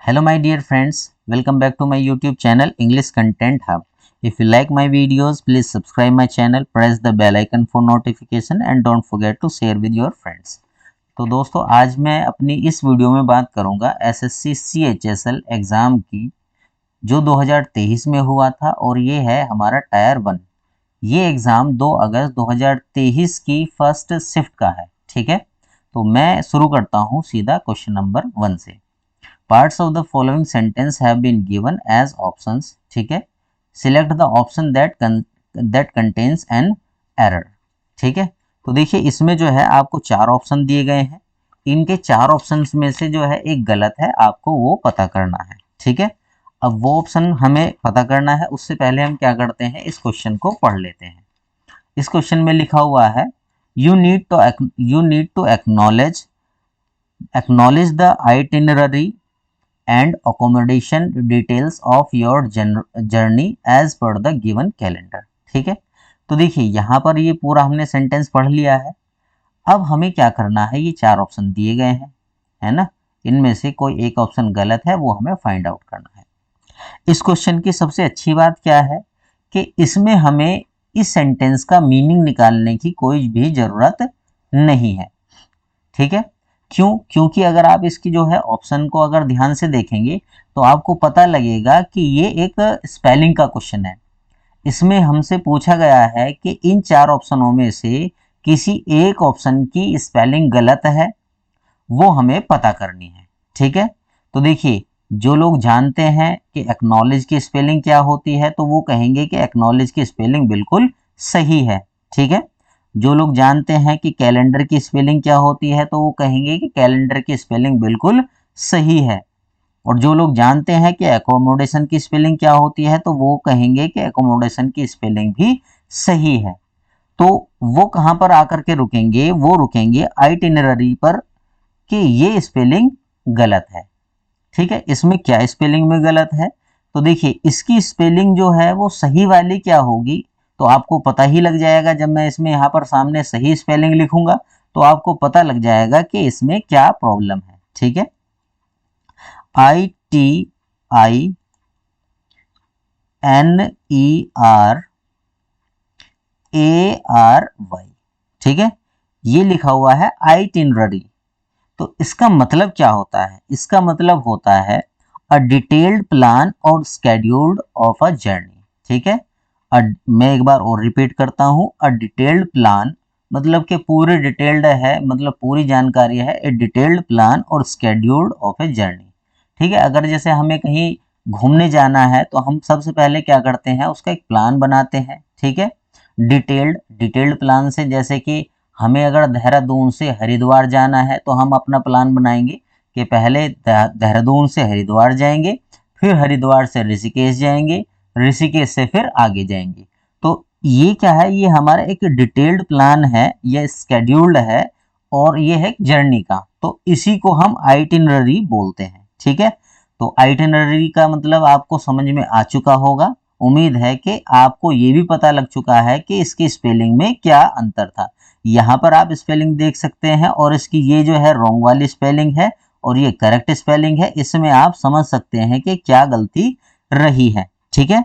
Hello my dear friends, welcome back to my YouTube channel English Content Hub. If you like my videos, please subscribe my channel, press the bell icon for notification and don't forget to share with your friends. तो दोस्तों आज मैं अपनी इस video में बात करूंगा SSC CHSL exam की जो 2023 में हुआ था और ये है हमारा टायर 1। ये एग्ज़ाम 2 अगस्त 2023 की फर्स्ट शिफ्ट का है। ठीक है, तो मैं शुरू करता हूँ सीधा क्वेश्चन नंबर 1 से। Parts of the following sentence have been given as options. ठीक है, select the option that contains an error. ठीक है, तो देखिए इसमें जो है आपको 4 ऑप्शन दिए गए हैं। इनके 4 ऑप्शंस में से जो है एक गलत है, आपको वो पता करना है। ठीक है, अब वो ऑप्शन हमें पता करना है, उससे पहले हम क्या करते हैं, इस क्वेश्चन को पढ़ लेते हैं। इस क्वेश्चन में लिखा हुआ है you need to acknowledge the itinerary and accommodation details of your journey as per the given calendar। ठीक है, तो देखिए यहाँ पर ये पूरा हमने सेंटेंस पढ़ लिया है। अब हमें क्या करना है, ये 4 ऑप्शन दिए गए हैं, है ना, इनमें से कोई एक ऑप्शन गलत है, वो हमें फाइंड आउट करना है। इस क्वेश्चन की सबसे अच्छी बात क्या है कि इसमें हमें इस सेंटेंस का मीनिंग निकालने की कोई भी ज़रूरत नहीं है। ठीक है, क्योंकि अगर आप इसकी जो है ऑप्शन को अगर ध्यान से देखेंगे तो आपको पता लगेगा कि ये एक स्पेलिंग का क्वेश्चन है। इसमें हमसे पूछा गया है कि इन 4 ऑप्शनों में से किसी एक ऑप्शन की स्पेलिंग गलत है, वो हमें पता करनी है। ठीक है, तो देखिए जो लोग जानते हैं कि एक्नॉलेज की स्पेलिंग क्या होती है तो वो कहेंगे कि एक्नॉलेज की स्पेलिंग बिल्कुल सही है। ठीक है, जो लोग जानते हैं कि कैलेंडर की स्पेलिंग क्या होती है तो वो कहेंगे कि कैलेंडर की स्पेलिंग बिल्कुल सही है। और जो लोग जानते हैं कि एकोमोडेशन की स्पेलिंग क्या होती है तो वो कहेंगे कि एकोमोडेशन की स्पेलिंग भी सही है। तो वो कहाँ पर आकर के रुकेंगे, वो रुकेंगे आइटिनरी पर कि ये स्पेलिंग गलत है। ठीक है, इसमें क्या स्पेलिंग में गलत है, तो देखिए इसकी स्पेलिंग जो है वो सही वाली क्या होगी तो आपको पता ही लग जाएगा। जब मैं इसमें यहाँ पर सामने सही स्पेलिंग लिखूंगा तो आपको पता लग जाएगा कि इसमें क्या प्रॉब्लम है। ठीक है, ITINERARY, ठीक है, ये लिखा हुआ है आइटिनरी। तो इसका मतलब क्या होता है, इसका मतलब होता है अ डिटेल्ड प्लान और स्केड्यूल्ड ऑफ अ जर्नी। ठीक है, मैं एक बार और रिपीट करता हूँ, अ डिटेल्ड प्लान मतलब कि पूरी डिटेल्ड है, मतलब पूरी जानकारी है, ए डिटेल्ड प्लान और स्केड्यूल्ड ऑफ ए जर्नी। ठीक है, अगर जैसे हमें कहीं घूमने जाना है तो हम सबसे पहले क्या करते हैं, उसका एक प्लान बनाते हैं। ठीक है, डिटेल्ड प्लान से जैसे कि हमें अगर देहरादून से हरिद्वार जाना है तो हम अपना प्लान बनाएंगे कि पहले देहरादून से हरिद्वार जाएंगे, फिर हरिद्वार से ऋषिकेश जाएंगे, ऋषिकेश से फिर आगे जाएंगे। तो ये क्या है, ये हमारा एक डिटेल्ड प्लान है, ये स्केड्यूल्ड है और ये है जर्नी का, तो इसी को हम आइटिनरी बोलते हैं। ठीक है, तो आइटिनरी का मतलब आपको समझ में आ चुका होगा। उम्मीद है कि आपको ये भी पता लग चुका है कि इसकी स्पेलिंग में क्या अंतर था। यहाँ पर आप स्पेलिंग देख सकते हैं और इसकी ये जो है रॉन्ग वाली स्पेलिंग है और ये करेक्ट स्पेलिंग है। इसमें आप समझ सकते हैं कि क्या गलती रही है। ठीक है,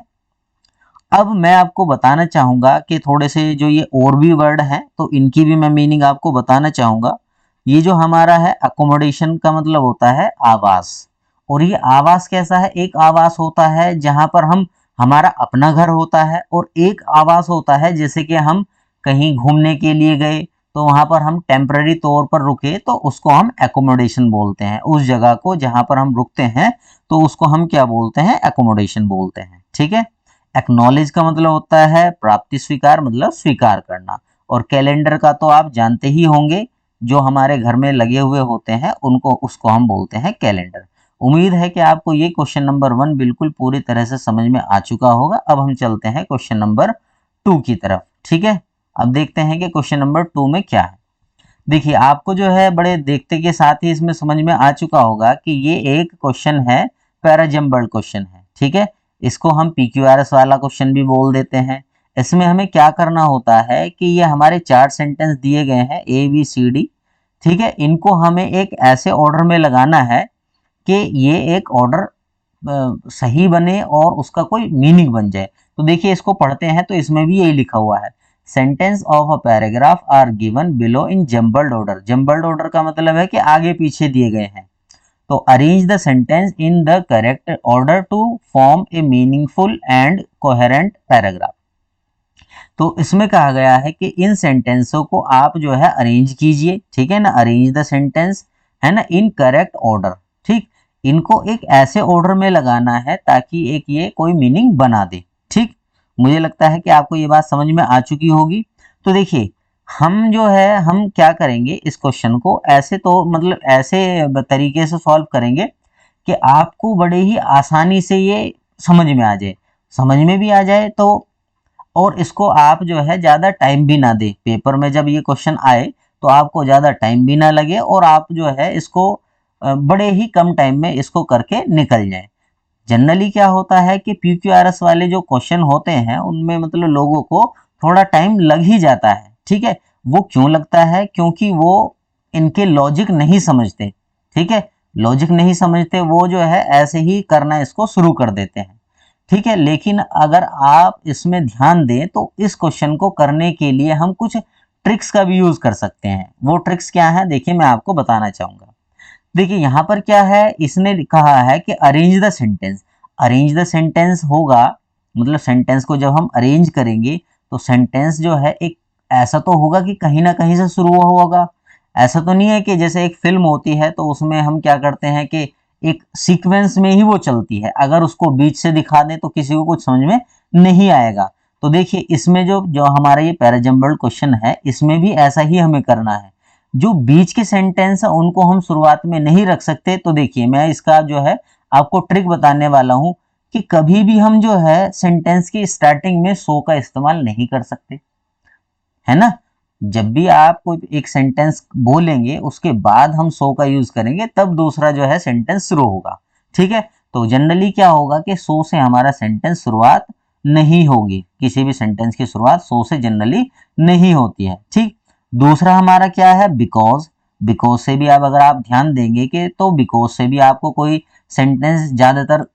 अब मैं आपको बताना चाहूँगा कि थोड़े से जो ये और भी वर्ड हैं तो इनकी भी मैं मीनिंग आपको बताना चाहूँगा। ये जो हमारा है अकोमोडेशन का मतलब होता है आवास, और ये आवास कैसा है, एक आवास होता है जहाँ पर हम हमारा अपना घर होता है और एक आवास होता है जैसे कि हम कहीं घूमने के लिए गए तो वहाँ पर हम टेम्पररी तौर पर रुके तो उसको हम एकोमोडेशन बोलते हैं। उस जगह को जहाँ पर हम रुकते हैं तो उसको हम क्या बोलते हैं, एकोमोडेशन बोलते हैं। ठीक है, एक्नॉलेज का मतलब होता है प्राप्ति स्वीकार, मतलब स्वीकार करना। और कैलेंडर का तो आप जानते ही होंगे, जो हमारे घर में लगे हुए होते हैं उनको, उसको हम बोलते हैं कैलेंडर। उम्मीद है कि आपको ये क्वेश्चन नंबर 1 बिल्कुल पूरी तरह से समझ में आ चुका होगा। अब हम चलते हैं क्वेश्चन नंबर 2 की तरफ। ठीक है, अब देखते हैं कि क्वेश्चन नंबर 2 में क्या है। देखिए आपको जो है बड़े देखते के साथ ही इसमें समझ में आ चुका होगा कि ये एक क्वेश्चन है, पैराजम्बल्ड क्वेश्चन है। ठीक है, इसको हम PQRS वाला क्वेश्चन भी बोल देते हैं। इसमें हमें क्या करना होता है कि ये हमारे 4 सेंटेंस दिए गए हैं ABCD। ठीक है, इनको हमें एक ऐसे ऑर्डर में लगाना है कि ये एक ऑर्डर सही बने और उसका कोई मीनिंग बन जाए। तो देखिए इसको पढ़ते हैं तो इसमें भी यही लिखा हुआ है, sentence of a paragraph are given below in jumbled order. Jumbled order का मतलब है कि आगे पीछे दिए गए हैं। तो arrange the sentence in the correct order to form a meaningful and coherent paragraph. तो इसमें कहा गया है कि इन सेंटेंसों को आप जो है अरेंज कीजिए, ठीक है ना, अरेंज द सेंटेंस, है ना, इन करेक्ट ऑर्डर। ठीक, इनको एक ऐसे ऑर्डर में लगाना है ताकि एक ये कोई मीनिंग बना दे। ठीक, मुझे लगता है कि आपको ये बात समझ में आ चुकी होगी। तो देखिए हम जो है हम क्या करेंगे, इस क्वेश्चन को ऐसे तो मतलब ऐसे तरीके से सॉल्व करेंगे कि आपको बड़े ही आसानी से ये समझ में आ जाए, समझ में भी आ जाए तो, और इसको आप जो है ज़्यादा टाइम भी ना दे। पेपर में जब ये क्वेश्चन आए तो आपको ज़्यादा टाइम भी ना लगे और आप जो है इसको बड़े ही कम टाइम में इसको करके निकल जाए। जनरली क्या होता है कि PQRS वाले जो क्वेश्चन होते हैं उनमें मतलब लोगों को थोड़ा टाइम लग ही जाता है। ठीक है, वो क्यों लगता है, क्योंकि वो इनके लॉजिक नहीं समझते। ठीक है, लॉजिक नहीं समझते, वो जो है ऐसे ही करना इसको शुरू कर देते हैं। ठीक है, लेकिन अगर आप इसमें ध्यान दें तो इस क्वेश्चन को करने के लिए हम कुछ ट्रिक्स का भी यूज कर सकते हैं। वो ट्रिक्स क्या है, देखिए मैं आपको बताना चाहूंगा। देखिए यहाँ पर क्या है, इसने कहा है कि arrange the sentence. Arrange the sentence होगा मतलब सेंटेंस को जब हम अरेंज करेंगे तो सेंटेंस जो है एक ऐसा तो होगा कि कहीं ना कहीं से शुरू होगा। ऐसा तो नहीं है कि जैसे एक फिल्म होती है तो उसमें हम क्या करते हैं कि एक सीक्वेंस में ही वो चलती है, अगर उसको बीच से दिखा दें तो किसी को कुछ समझ में नहीं आएगा। तो देखिए इसमें जो जो हमारा ये पैराजम्बल्ड क्वेश्चन है इसमें भी ऐसा ही हमें करना है। जो बीच के सेंटेंस है उनको हम शुरुआत में नहीं रख सकते। तो देखिए मैं इसका जो है आपको ट्रिक बताने वाला हूं कि कभी भी हम जो है सेंटेंस की स्टार्टिंग में सो का इस्तेमाल नहीं कर सकते, है ना। जब भी आप कोई एक सेंटेंस बोलेंगे उसके बाद हम सो का यूज करेंगे तब दूसरा जो है सेंटेंस शुरू होगा। ठीक है, तो जनरली क्या होगा कि सो से हमारा सेंटेंस शुरुआत नहीं होगी, किसी भी सेंटेंस की शुरुआत सो से जनरली नहीं होती है। ठीक, दूसरा हमारा क्या है, बिकॉज। बिकॉज से भी आप अगर आप ध्यान देंगे कि तो बिकॉज से भी आपको कोई सेंटेंस ज्यादातर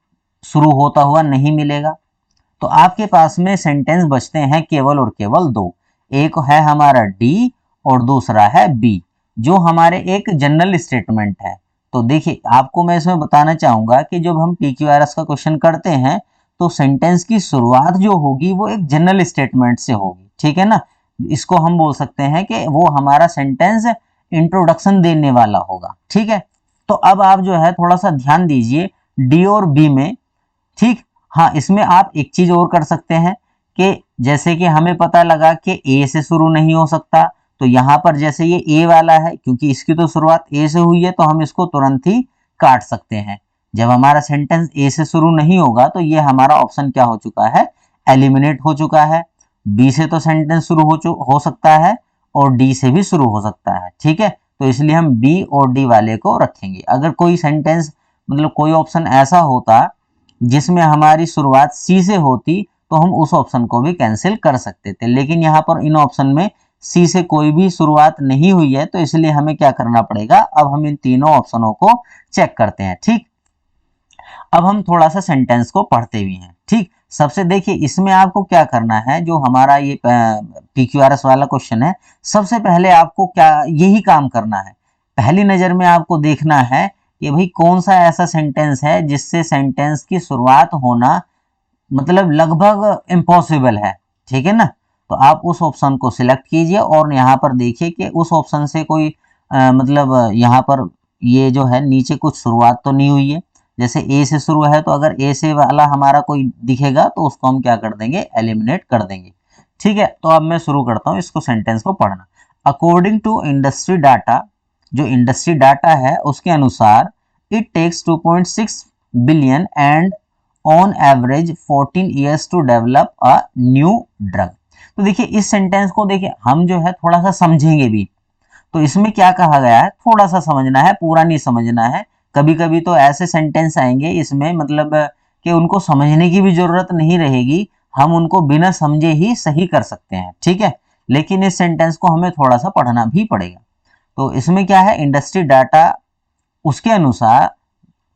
शुरू होता हुआ नहीं मिलेगा। तो आपके पास में सेंटेंस बचते हैं केवल और केवल दो, एक है हमारा डी और दूसरा है बी, जो हमारे एक जनरल स्टेटमेंट है। तो देखिए आपको मैं इसमें बताना चाहूंगा कि जब हम PQRS का क्वेश्चन करते हैं तो सेंटेंस की शुरुआत जो होगी वो एक जनरल स्टेटमेंट से होगी। ठीक है ना, इसको हम बोल सकते हैं कि वो हमारा सेंटेंस इंट्रोडक्शन देने वाला होगा। ठीक है, तो अब आप जो है थोड़ा सा ध्यान दीजिए डी और बी में। ठीक, हाँ इसमें आप एक चीज और कर सकते हैं कि जैसे कि हमें पता लगा कि ए से शुरू नहीं हो सकता, तो यहाँ पर जैसे ये ए वाला है क्योंकि इसकी तो शुरुआत ए से हुई है तो हम इसको तुरंत ही काट सकते हैं। जब हमारा सेंटेंस ए से शुरू नहीं होगा तो ये हमारा ऑप्शन क्या हो चुका है, एलिमिनेट हो चुका है। बी से तो सेंटेंस शुरू हो सकता है और डी से भी शुरू हो सकता है। ठीक है, तो इसलिए हम बी और डी वाले को रखेंगे। अगर कोई सेंटेंस मतलब कोई ऑप्शन ऐसा होता जिसमें हमारी शुरुआत सी से होती तो हम उस ऑप्शन को भी कैंसिल कर सकते थे, लेकिन यहाँ पर इन ऑप्शन में सी से कोई भी शुरुआत नहीं हुई है तो इसलिए हमें क्या करना पड़ेगा, अब हम इन तीनों ऑप्शनों को चेक करते हैं। ठीक, अब हम थोड़ा सा सेंटेंस को पढ़ते भी हैं। ठीक, सबसे देखिए इसमें आपको क्या करना है, जो हमारा ये PQRS वाला क्वेश्चन है, सबसे पहले आपको क्या यही काम करना है। पहली नजर में आपको देखना है कि भाई कौन सा ऐसा सेंटेंस है जिससे सेंटेंस की शुरुआत होना मतलब लगभग इम्पॉसिबल है। ठीक है ना, तो आप उस ऑप्शन को सिलेक्ट कीजिए और यहाँ पर देखिए कि उस ऑप्शन से कोई मतलब यहाँ पर ये जो है नीचे कुछ शुरुआत तो नहीं हुई है। जैसे ए से शुरू है तो अगर ए से वाला हमारा कोई दिखेगा तो उसको हम क्या कर देंगे, एलिमिनेट कर देंगे। ठीक है, तो अब मैं शुरू करता हूँ इसको सेंटेंस को पढ़ना। अकॉर्डिंग टू इंडस्ट्री डाटा, जो इंडस्ट्री डाटा है उसके अनुसार it takes 2.6 billion and on average 14 years to develop a new drug. तो देखिए इस सेंटेंस को देखिए हम जो है थोड़ा सा समझेंगे भी। तो इसमें क्या कहा गया है, थोड़ा सा समझना है, पूरा नहीं समझना है। कभी कभी तो ऐसे सेंटेंस आएंगे इसमें मतलब कि उनको समझने की भी जरूरत नहीं रहेगी, हम उनको बिना समझे ही सही कर सकते हैं। ठीक है, लेकिन इस सेंटेंस को हमें थोड़ा सा पढ़ना भी पड़ेगा। तो इसमें क्या है, इंडस्ट्री डाटा उसके अनुसार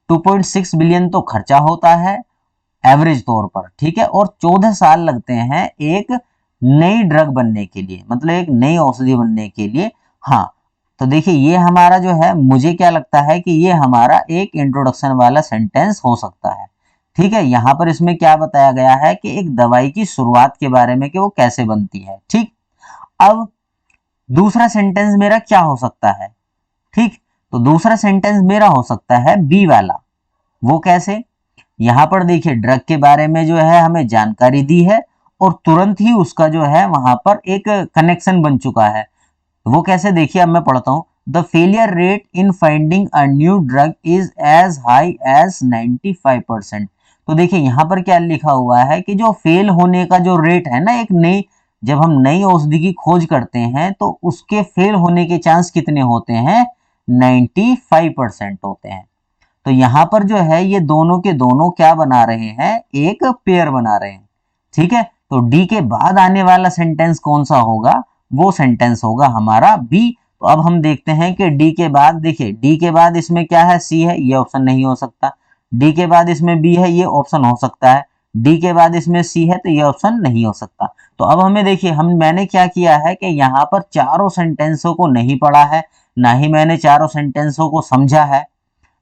2.6 बिलियन तो खर्चा होता है एवरेज तौर पर, ठीक है, और 14 साल लगते हैं एक नई ड्रग बनने के लिए, मतलब एक नई औषधि बनने के लिए। हाँ, तो देखिए ये हमारा जो है, मुझे क्या लगता है कि ये हमारा एक इंट्रोडक्शन वाला सेंटेंस हो सकता है, ठीक है। यहाँ पर इसमें क्या बताया गया है कि एक दवाई की शुरुआत के बारे में कि वो कैसे बनती है, ठीक। अब दूसरा सेंटेंस मेरा क्या हो सकता है, ठीक, तो दूसरा सेंटेंस मेरा हो सकता है बी वाला। वो कैसे, यहाँ पर देखिए ड्रग के बारे में जो है हमें जानकारी दी है और तुरंत ही उसका जो है वहां पर एक कनेक्शन बन चुका है। वो कैसे, देखिए अब मैं पढ़ता हूं, the failure rate in finding a new drug is as high as 95%। तो देखिए यहाँ पर क्या लिखा हुआ है कि जो फेल होने का जो रेट है ना, एक नई, जब हम नई औषधि की खोज करते हैं तो उसके फेल होने के चांस कितने होते हैं, 95% होते हैं। तो यहाँ पर जो है ये दोनों के दोनों क्या बना रहे हैं, एक पेयर बना रहे हैं, ठीक है। तो डी के बाद आने वाला सेंटेंस कौन सा होगा, वो सेंटेंस होगा हमारा बी। तो अब हम देखते हैं कि डी के बाद, देखिए डी के बाद इसमें क्या है, सी है, ये ऑप्शन नहीं हो सकता। डी के बाद इसमें बी है, ये ऑप्शन हो सकता है। डी के बाद इसमें सी है, तो ये ऑप्शन नहीं हो सकता। तो अब हमें देखिए, मैंने क्या किया है कि यहाँ पर चारों सेंटेंसों को नहीं पढ़ा है, ना ही मैंने चारों सेंटेंसों को समझा है।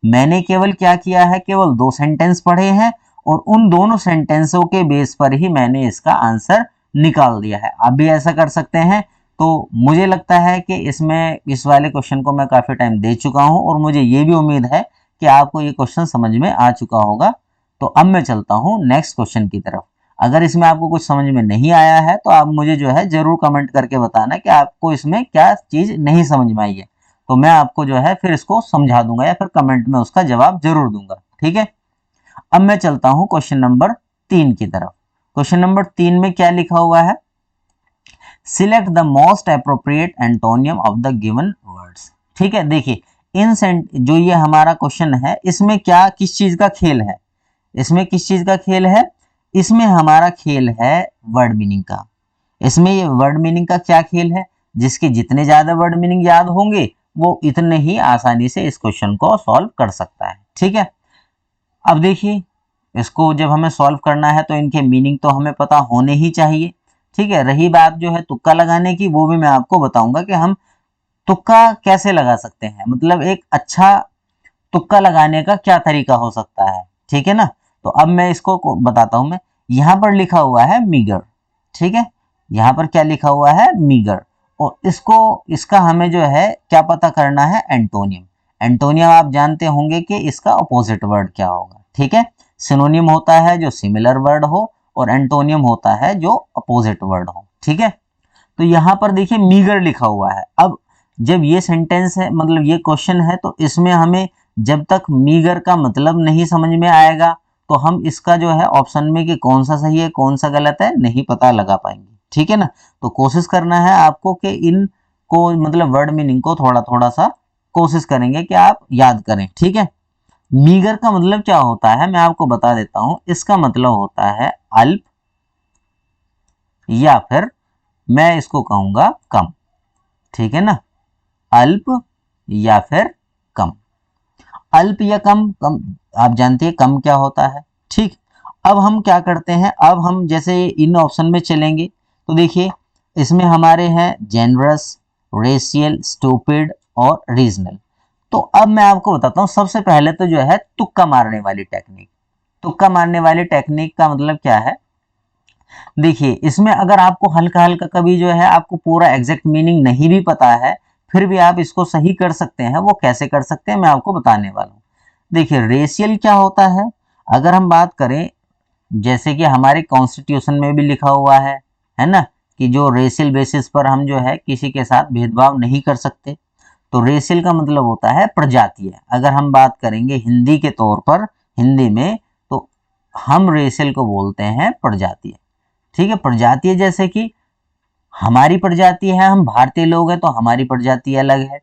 मैंने केवल क्या किया है, केवल 2 सेंटेंस पढ़े हैं और उन दोनों सेंटेंसों के बेस पर ही मैंने इसका आंसर निकाल दिया है। आप भी ऐसा कर सकते हैं। तो मुझे लगता है कि इसमें इस वाले क्वेश्चन को मैं काफी टाइम दे चुका हूं और मुझे ये भी उम्मीद है कि आपको ये क्वेश्चन समझ में आ चुका होगा। तो अब मैं चलता हूं नेक्स्ट क्वेश्चन की तरफ। अगर इसमें आपको कुछ समझ में नहीं आया है तो आप मुझे जो है जरूर कमेंट करके बताना कि आपको इसमें क्या चीज नहीं समझ में आई है, तो मैं आपको जो है फिर इसको समझा दूंगा या फिर कमेंट में उसका जवाब जरूर दूंगा, ठीक है। अब मैं चलता हूं क्वेश्चन नंबर 3 की तरफ। क्वेश्चन नंबर 3 में क्या लिखा हुआ है, select the most appropriate antonym of the given words, ठीक है। देखिए जो ये हमारा क्वेश्चन है, इसमें क्या, किस चीज का खेल है, इसमें किस चीज का खेल है, इसमें हमारा खेल है वर्ड मीनिंग का। इसमें ये वर्ड मीनिंग का क्या खेल है, जिसके जितने ज्यादा वर्ड मीनिंग याद होंगे वो इतने ही आसानी से इस क्वेश्चन को सॉल्व कर सकता है, ठीक है। अब देखिए इसको जब हमें सॉल्व करना है तो इनके मीनिंग तो हमें पता होने ही चाहिए, ठीक है। रही बात जो है तुक्का लगाने की, वो भी मैं आपको बताऊंगा कि हम तुक्का कैसे लगा सकते हैं, मतलब एक अच्छा तुक्का लगाने का क्या तरीका हो सकता है, ठीक है ना। तो अब मैं इसको बताता हूं। मैं यहाँ पर लिखा हुआ है मीगर, ठीक है, यहाँ पर क्या लिखा हुआ है, मीगर, और इसका हमें जो है क्या पता करना है, एंटोनियम। एंटोनियम आप जानते होंगे कि इसका अपोजिट वर्ड क्या होगा, ठीक है। सिनोनियम होता है जो सिमिलर वर्ड हो और एंटोनियम होता है जो अपोजिट वर्ड हो, ठीक है। तो यहाँ पर देखिए मीगर लिखा हुआ है। अब जब ये सेंटेंस है, मतलब ये क्वेश्चन है, तो इसमें हमें जब तक मीगर का मतलब नहीं समझ में आएगा तो हम इसका जो है ऑप्शन में कि कौन सा सही है कौन सा गलत है नहीं पता लगा पाएंगे, ठीक है ना। तो कोशिश करना है आपको कि इनको मतलब वर्ड मीनिंग को थोड़ा थोड़ा सा कोशिश करेंगे कि आप याद करें, ठीक है। मीगर का मतलब क्या होता है मैं आपको बता देता हूं। इसका मतलब होता है अल्प, या फिर मैं इसको कहूंगा कम, ठीक है ना, अल्प या फिर कम। अल्प या कम, कम आप जानते हैं कम क्या होता है, ठीक। अब हम क्या करते हैं, अब हम जैसे इन ऑप्शन में चलेंगे तो देखिए इसमें हमारे हैं जेनरस, रेशियल, स्टूपिड और रीजनल। तो अब मैं आपको बताता हूं, सबसे पहले तो जो है तुक्का मारने वाली टेक्निक। तुक्का मारने वाली टेक्निक का मतलब क्या है, देखिए इसमें अगर आपको हल्का हल्का कभी जो है आपको पूरा एग्जैक्ट मीनिंग नहीं भी पता है फिर भी आप इसको सही कर सकते हैं। वो कैसे कर सकते हैं मैं आपको बताने वाला हूँ। देखिए रेशियल क्या होता है, अगर हम बात करें जैसे कि हमारे कॉन्स्टिट्यूशन में भी लिखा हुआ है ना, कि जो रेशियल बेसिस पर हम जो है किसी के साथ भेदभाव नहीं कर सकते। तो रेशियल का मतलब होता है प्रजातीय। अगर हम बात करेंगे हिंदी के तौर पर, हिंदी में, तो हम रेशियल को बोलते हैं प्रजातीय, ठीक है। प्रजातीय जैसे कि हमारी प्रजाति है, हम भारतीय लोग हैं तो हमारी प्रजाति अलग है,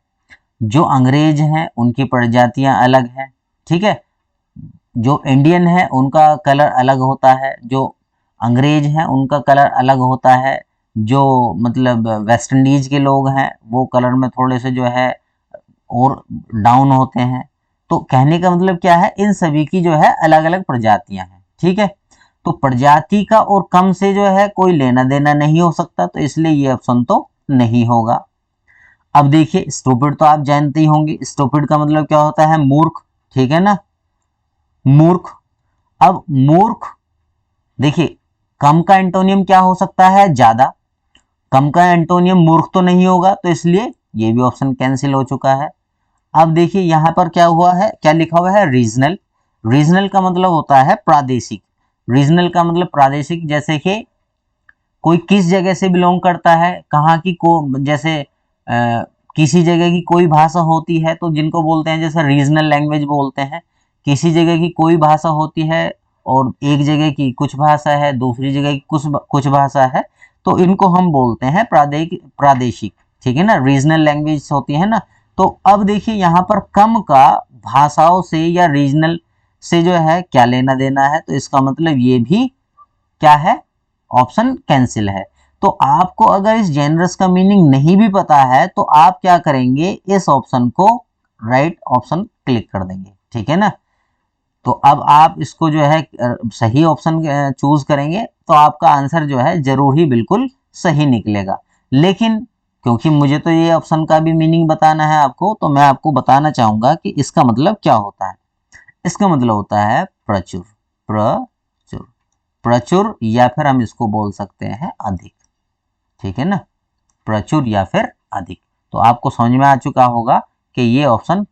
जो अंग्रेज हैं उनकी प्रजातियां अलग हैं, ठीक है। जो इंडियन है उनका कलर अलग होता है, जो अंग्रेज हैं उनका कलर अलग होता है, जो मतलब वेस्ट इंडीज के लोग हैं वो कलर में थोड़े से जो है और डाउन होते हैं, तो कहने का मतलब क्या है, इन सभी की जो है अलग अलग प्रजातियां हैं, ठीक है। तो प्रजाति का और कम से जो है कोई लेना देना नहीं हो सकता, तो इसलिए ये ऑप्शन तो नहीं होगा। अब देखिए स्टूपिड तो आप जानते ही होंगे, स्टूपिड का मतलब क्या होता है, मूर्ख, ठीक है ना, मूर्ख। अब मूर्ख, देखिए कम का एंटोनियम क्या हो सकता है, ज्यादा। कम का एंटोनियम मूर्ख तो नहीं होगा, तो इसलिए ये भी ऑप्शन कैंसिल हो चुका है। अब देखिए यहां पर क्या हुआ है, क्या लिखा हुआ है, रीजनल। रीजनल का मतलब होता है प्रादेशिक। रीजनल का मतलब प्रादेशिक, जैसे कि कोई किस जगह से बिलोंग करता है, कहाँ की को, जैसे किसी जगह की कोई भाषा होती है तो जिनको बोलते हैं जैसे रीजनल लैंग्वेज बोलते हैं। किसी जगह की कोई भाषा होती है और एक जगह की कुछ भाषा है, दूसरी जगह की कुछ भाषा है, तो इनको हम बोलते हैं प्रादेशिक, ठीक है ना, रीजनल लैंग्वेज होती है ना। तो अब देखिए यहाँ पर कम का भाषाओं से या रीजनल से जो है क्या लेना देना है, तो इसका मतलब ये भी क्या है, ऑप्शन कैंसिल है। तो आपको अगर इस जेनरस का मीनिंग नहीं भी पता है तो आप क्या करेंगे, इस ऑप्शन को राइट ऑप्शन क्लिक कर देंगे, ठीक है ना। तो अब आप इसको जो है सही ऑप्शन चूज करेंगे तो आपका आंसर जो है जरूर ही बिल्कुल सही निकलेगा। लेकिन क्योंकि मुझे तो ये ऑप्शन का भी मीनिंग बताना है आपको, तो मैं आपको बताना चाहूंगा कि इसका मतलब क्या होता है। इसका मतलब होता है प्रचुर, प्रचुर, प्रचुर, या फिर हम इसको बोल सकते हैं अधिक, ठीक है ना, प्रचुर या फिर अधिक। तो आपको समझ में आ चुका होगा कि ये ऑप्शन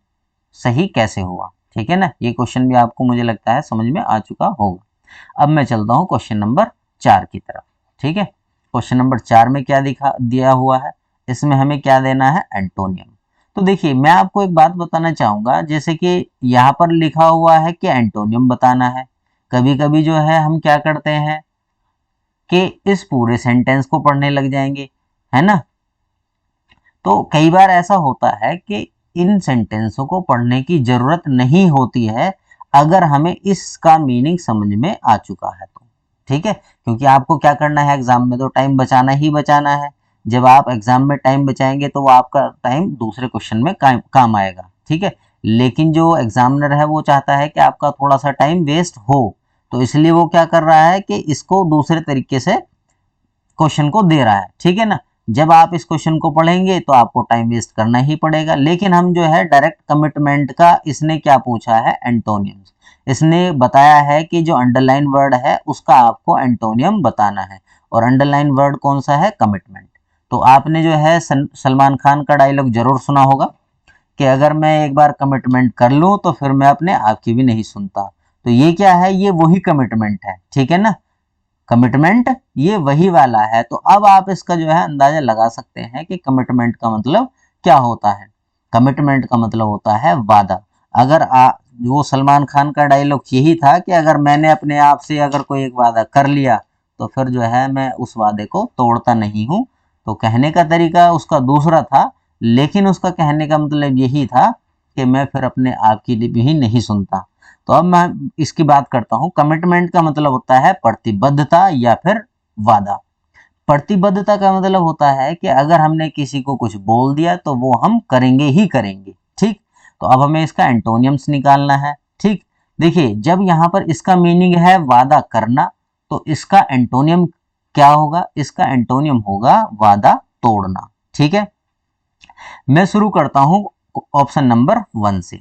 सही कैसे हुआ, ठीक है ना। ये क्वेश्चन भी आपको मुझे लगता है समझ में आ चुका होगा। अब मैं चलता हूं क्वेश्चन नंबर 4 की तरफ, ठीक है। क्वेश्चन नंबर 4 में क्या दिया हुआ है, इसमें हमें क्या देना है, एंटोनियम। तो देखिए मैं आपको एक बात बताना चाहूंगा, जैसे कि यहाँ पर लिखा हुआ है कि एंटोनियम बताना है। कभी कभी जो है हम क्या करते हैं कि इस पूरे सेंटेंस को पढ़ने लग जाएंगे, है ना। तो कई बार ऐसा होता है कि इन सेंटेंसों को पढ़ने की जरूरत नहीं होती है अगर हमें इसका मीनिंग समझ में आ चुका है तो, ठीक है। क्योंकि आपको क्या करना है, एग्जाम में तो टाइम बचाना ही बचाना है। जब आप एग्जाम में टाइम बचाएंगे तो वो आपका टाइम दूसरे क्वेश्चन में काम आएगा, ठीक है। लेकिन जो एग्जामिनर है वो चाहता है कि आपका थोड़ा सा टाइम वेस्ट हो, तो इसलिए वो क्या कर रहा है कि इसको दूसरे तरीके से क्वेश्चन को दे रहा है, ठीक है ना। जब आप इस क्वेश्चन को पढ़ेंगे तो आपको टाइम वेस्ट करना ही पड़ेगा। लेकिन हम जो है डायरेक्ट कमिटमेंट का, इसने क्या पूछा है, एंटोनियम्स। इसने बताया है कि जो अंडरलाइन वर्ड है उसका आपको एंटोनियम बताना है, और अंडरलाइन वर्ड कौन सा है, कमिटमेंट। तो आपने जो है सलमान खान का डायलॉग जरूर सुना होगा कि अगर मैं एक बार कमिटमेंट कर लूं तो फिर मैं अपने आप की भी नहीं सुनता। तो ये क्या है, ये वही कमिटमेंट है, ठीक है ना। कमिटमेंट ये वही वाला है। तो अब आप इसका जो है अंदाजा लगा सकते हैं कि कमिटमेंट का मतलब क्या होता है। कमिटमेंट का मतलब होता है वादा। अगर वो सलमान खान का डायलॉग यही था कि अगर मैंने अपने आप से अगर कोई एक वादा कर लिया तो फिर जो है मैं उस वादे को तोड़ता नहीं हूं। तो कहने का तरीका उसका दूसरा था, लेकिन उसका कहने का मतलब यही था कि मैं फिर अपने आप की भी नहीं सुनता। तो अब मैं इसकी बात करता हूं। कमिटमेंट का मतलब होता है प्रतिबद्धता या फिर वादा। प्रतिबद्धता का मतलब होता है कि अगर हमने किसी को कुछ बोल दिया तो वो हम करेंगे ही करेंगे, ठीक। तो अब हमें इसका एंटोनियम्स निकालना है, ठीक। देखिए जब यहाँ पर इसका मीनिंग है वादा करना, तो इसका एंटोनियम क्या होगा, इसका एंटोनियम होगा वादा तोड़ना, ठीक है। मैं शुरू करता हूं ऑप्शन नंबर 1 से।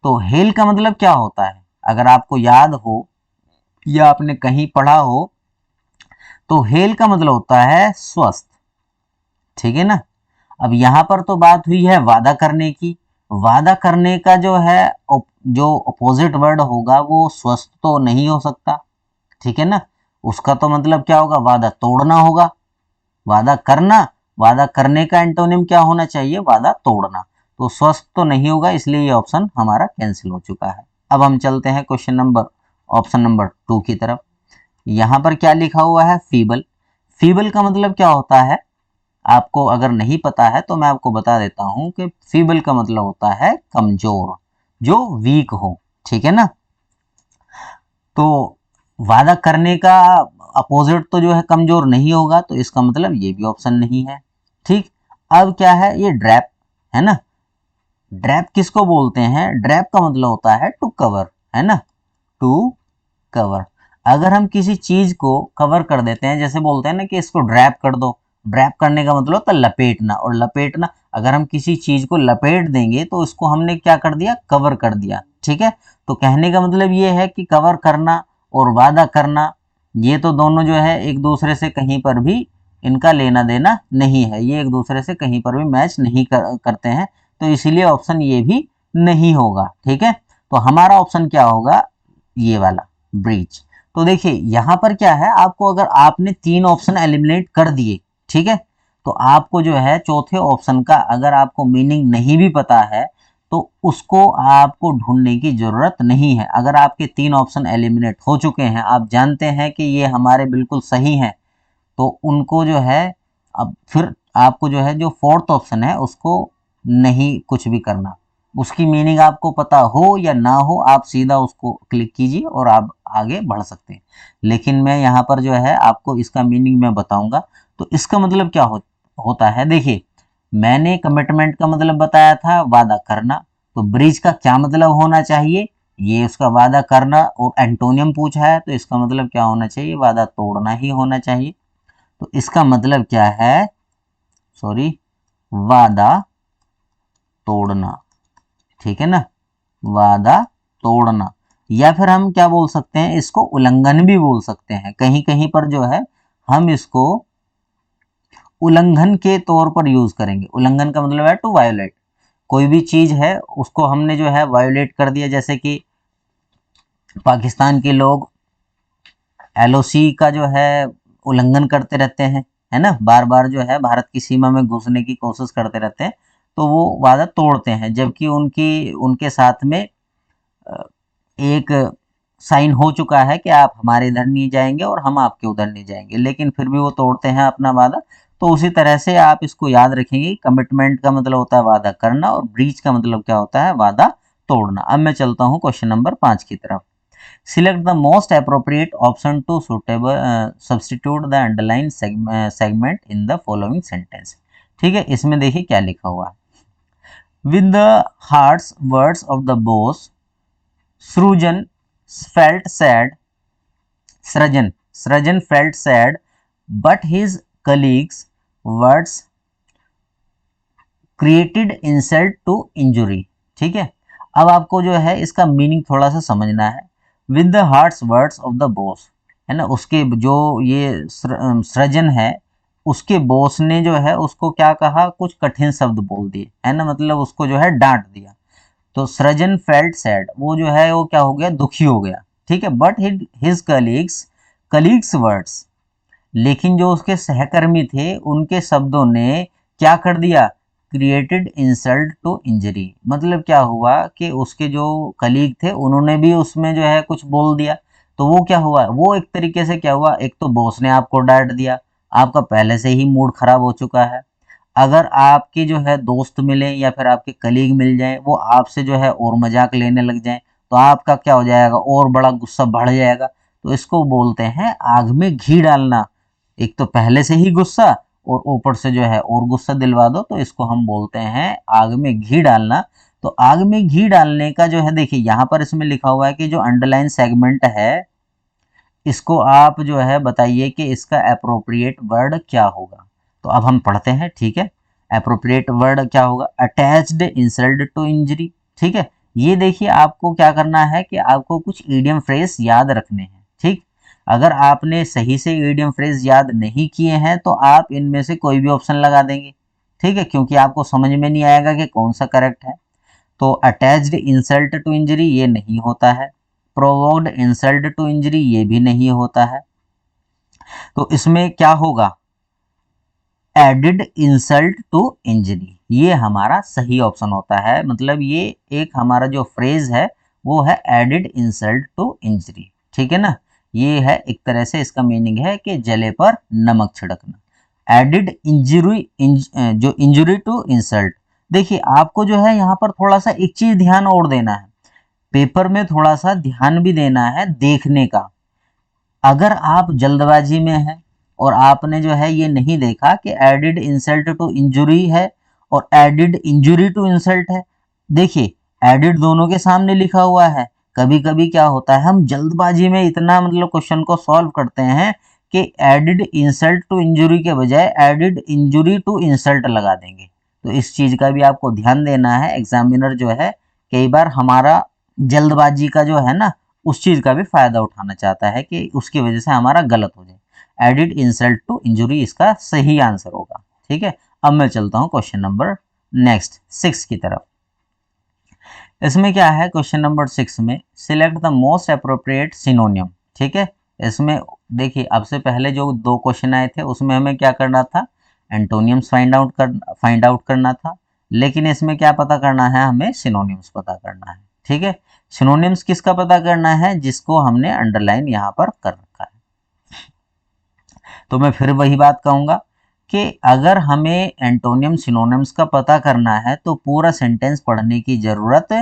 तो हेल का मतलब क्या होता है, अगर आपको याद हो या आपने कहीं पढ़ा हो तो हेल का मतलब होता है स्वस्थ, ठीक है ना। अब यहां पर तो बात हुई है वादा करने की। वादा करने का जो है जो अपोजिट वर्ड होगा वो स्वस्थ तो नहीं हो सकता, ठीक है ना। उसका तो मतलब क्या होगा, वादा तोड़ना होगा। वादा करना, वादा करने का एंटोनिम क्या होना चाहिए, वादा तोड़ना। तो स्वस्थ तो नहीं होगा, इसलिए ये ऑप्शन हमारा कैंसिल हो चुका है। अब हम चलते हैं क्वेश्चन नंबर ऑप्शन नंबर 2 की तरफ। यहां पर क्या लिखा हुआ है, फीबल। फीबल का मतलब क्या होता है, आपको अगर नहीं पता है तो मैं आपको बता देता हूं कि फीबल का मतलब होता है कमजोर, जो वीक हो, ठीक है ना। तो वादा करने का अपोजिट तो जो है कमजोर नहीं होगा, तो इसका मतलब ये भी ऑप्शन नहीं है, ठीक। अब क्या है, ये ड्रैप है ना। ड्रैप किसको बोलते हैं? ड्रैप का मतलब होता है टू कवर, है ना, टू कवर। अगर हम किसी चीज को कवर कर देते हैं, जैसे बोलते हैं ना कि इसको ड्रैप कर दो, ड्रैप करने का मतलब होता है लपेटना, और लपेटना, अगर हम किसी चीज को लपेट देंगे तो इसको हमने क्या कर दिया? कवर कर दिया, ठीक है। तो कहने का मतलब ये है कि कवर करना और वादा करना, ये तो दोनों जो है एक दूसरे से कहीं पर भी इनका लेना देना नहीं है, ये एक दूसरे से कहीं पर भी मैच नहीं करते हैं, तो इसीलिए ऑप्शन ये भी नहीं होगा, ठीक है। तो हमारा ऑप्शन क्या होगा? ये वाला, ब्रीच। तो देखिए यहां पर क्या है, आपको अगर आपने 3 ऑप्शन एलिमिनेट कर दिए, ठीक है, तो आपको जो है चौथे ऑप्शन का अगर आपको मीनिंग नहीं भी पता है तो उसको आपको ढूंढने की जरूरत नहीं है। अगर आपके 3 ऑप्शन एलिमिनेट हो चुके हैं, आप जानते हैं कि ये हमारे बिल्कुल सही हैं, तो उनको जो है अब फिर आपको जो है जो फोर्थ ऑप्शन है उसको नहीं कुछ भी करना, उसकी मीनिंग आपको पता हो या ना हो, आप सीधा उसको क्लिक कीजिए और आप आगे बढ़ सकते हैं। लेकिन मैं यहाँ पर जो है आपको इसका मीनिंग मैं बताऊंगा। तो इसका मतलब क्या होता है, देखिए मैंने कमिटमेंट का मतलब बताया था वादा करना, तो ब्रीच का क्या मतलब होना चाहिए? ये उसका वादा करना, और एंटोनियम पूछा है तो इसका मतलब क्या होना चाहिए? वादा तोड़ना ही होना चाहिए। तो इसका मतलब क्या है? सॉरी, वादा तोड़ना, ठीक है ना, वादा तोड़ना। या फिर हम क्या बोल सकते हैं, इसको उल्लंघन भी बोल सकते हैं, कहीं कहीं पर जो है हम इसको उल्लंघन के तौर पर यूज करेंगे। उल्लंघन का मतलब है टू वायोलेट, कोई भी चीज है उसको हमने जो है वायोलेट कर दिया, जैसे कि पाकिस्तान के लोग एलओसी का जो है उल्लंघन करते रहते हैं, है ना, बार बार जो है भारत की सीमा में घुसने की कोशिश करते रहते हैं, तो वो वादा तोड़ते हैं, जबकि उनकी उनके साथ में एक साइन हो चुका है कि आप हमारे इधर नहीं जाएंगे और हम आपके उधर नहीं जाएंगे, लेकिन फिर भी वो तोड़ते हैं अपना वादा। तो उसी तरह से आप इसको याद रखेंगे, कमिटमेंट का मतलब होता है वादा करना और ब्रीच का मतलब क्या होता है? वादा तोड़ना। अब मैं चलता हूँ क्वेश्चन नंबर 5 की तरफ। Select the most appropriate option to suitable substitute the underline segment in the following sentence. ठीक है, इसमें देखिए क्या लिखा हुआ है। With the harsh words of the boss Srijan felt sad सृजन felt sad but his colleagues words created insult to injury। ठीक है, अब आपको जो है इसका मीनिंग थोड़ा सा समझना है। With the harsh words of the boss, है ना, उसके जो ये सृजन है उसके बॉस ने जो है उसको क्या कहा? कुछ कठिन शब्द बोल दिए, है ना, मतलब उसको जो है डांट दिया। तो सृजन फेल्ट सैड, वो जो है वो क्या हो गया? दुखी हो गया, ठीक है। बट हिज कलीग्स वर्ड्स, लेकिन जो उसके सहकर्मी थे उनके शब्दों ने क्या कर दिया? क्रिएटेड इंसल्ट टू इंजरी, मतलब क्या हुआ कि उसके जो कलीग थे उन्होंने भी उसमें जो है कुछ बोल दिया, तो वो क्या हुआ? वो एक तरीके से क्या हुआ, एक तो बॉस ने आपको डांट दिया, आपका पहले से ही मूड खराब हो चुका है। अगर आपके जो है दोस्त मिले या फिर आपके कलीग मिल जाए, वो आपसे जो है और मजाक लेने लग जाए, तो आपका क्या हो जाएगा? और बड़ा गुस्सा बढ़ जाएगा। तो इसको बोलते हैं आग में घी डालना। एक तो पहले से ही गुस्सा और ऊपर से जो है और गुस्सा दिलवा दो, तो इसको हम बोलते हैं आग में घी डालना। तो आग में घी डालने का जो है, देखिए यहाँ पर इसमें लिखा हुआ है कि जो अंडरलाइन सेगमेंट है इसको आप जो है बताइए कि इसका अप्रोप्रिएट वर्ड क्या होगा। तो अब हम पढ़ते हैं, ठीक है। अप्रोप्रिएट वर्ड क्या होगा? अटैच्ड इंसल्ट टू इंजरी, ठीक है। ये देखिए आपको क्या करना है कि आपको कुछ ईडियम फ्रेज याद रखने हैं, ठीक। अगर आपने सही से ईडियम फ्रेज याद नहीं किए हैं तो आप इनमें से कोई भी ऑप्शन लगा देंगे, ठीक है, क्योंकि आपको समझ में नहीं आएगा कि कौन सा करेक्ट है। तो अटैच्ड इंसल्ट टू इंजरी ये नहीं होता है, प्रोवोक्ड इंसल्ट टू इंजरी ये भी नहीं होता है, तो इसमें क्या होगा? एडिड इंसल्ट टू इंजरी, ये हमारा सही ऑप्शन होता है। मतलब ये एक हमारा जो फ्रेज है वो है एडिड इंसल्ट टू इंजरी, ठीक है ना। ये है एक तरह से इसका मीनिंग है कि जले पर नमक छिड़कना। एडिड इंजरी, जो इंजरी टू इंसल्ट। देखिए आपको जो है यहाँ पर थोड़ा सा एक चीज ध्यान और देना है, पेपर में थोड़ा सा ध्यान भी देना है देखने का। अगर आप जल्दबाजी में हैं और आपने जो है ये नहीं देखा कि एडिड इंसल्ट टू इंजुरी है और एडिड इंजुरी टू इंसल्ट है, देखिए एडिड दोनों के सामने लिखा हुआ है। कभी कभी क्या होता है, हम जल्दबाजी में इतना मतलब क्वेश्चन को सॉल्व करते हैं कि एडिड इंसल्ट टू इंजुरी के बजाय एडिड इंजुरी टू इंसल्ट लगा देंगे। तो इस चीज का भी आपको ध्यान देना है। एग्जामिनर जो है कई बार हमारा जल्दबाजी का जो है ना, उस चीज का भी फायदा उठाना चाहता है कि उसकी वजह से हमारा गलत हो जाए। एडिड इंसल्ट टू इंजुरी इसका सही आंसर होगा। ठीक है, अब मैं चलता हूं क्वेश्चन नंबर नेक्स्ट 6 की तरफ। इसमें क्या है, क्वेश्चन नंबर 6 में सिलेक्ट द मोस्ट अप्रोप्रिएट सिनोनियम। ठीक है, इसमें देखिए आपसे पहले जो 2 क्वेश्चन आए थे उसमें हमें क्या करना था, एंटोनियम्स फाइंड आउट करना था। लेकिन इसमें क्या पता करना है, हमें सिनोनियम्स पता करना है। ठीक है, सिनोनियम्स किसका पता करना है, जिसको हमने अंडरलाइन यहाँ पर कर रखा है। तो मैं फिर वही बात कहूंगा कि अगर हमें एंटोनियम सिनोनिम्स का पता करना है तो पूरा सेंटेंस पढ़ने की जरूरत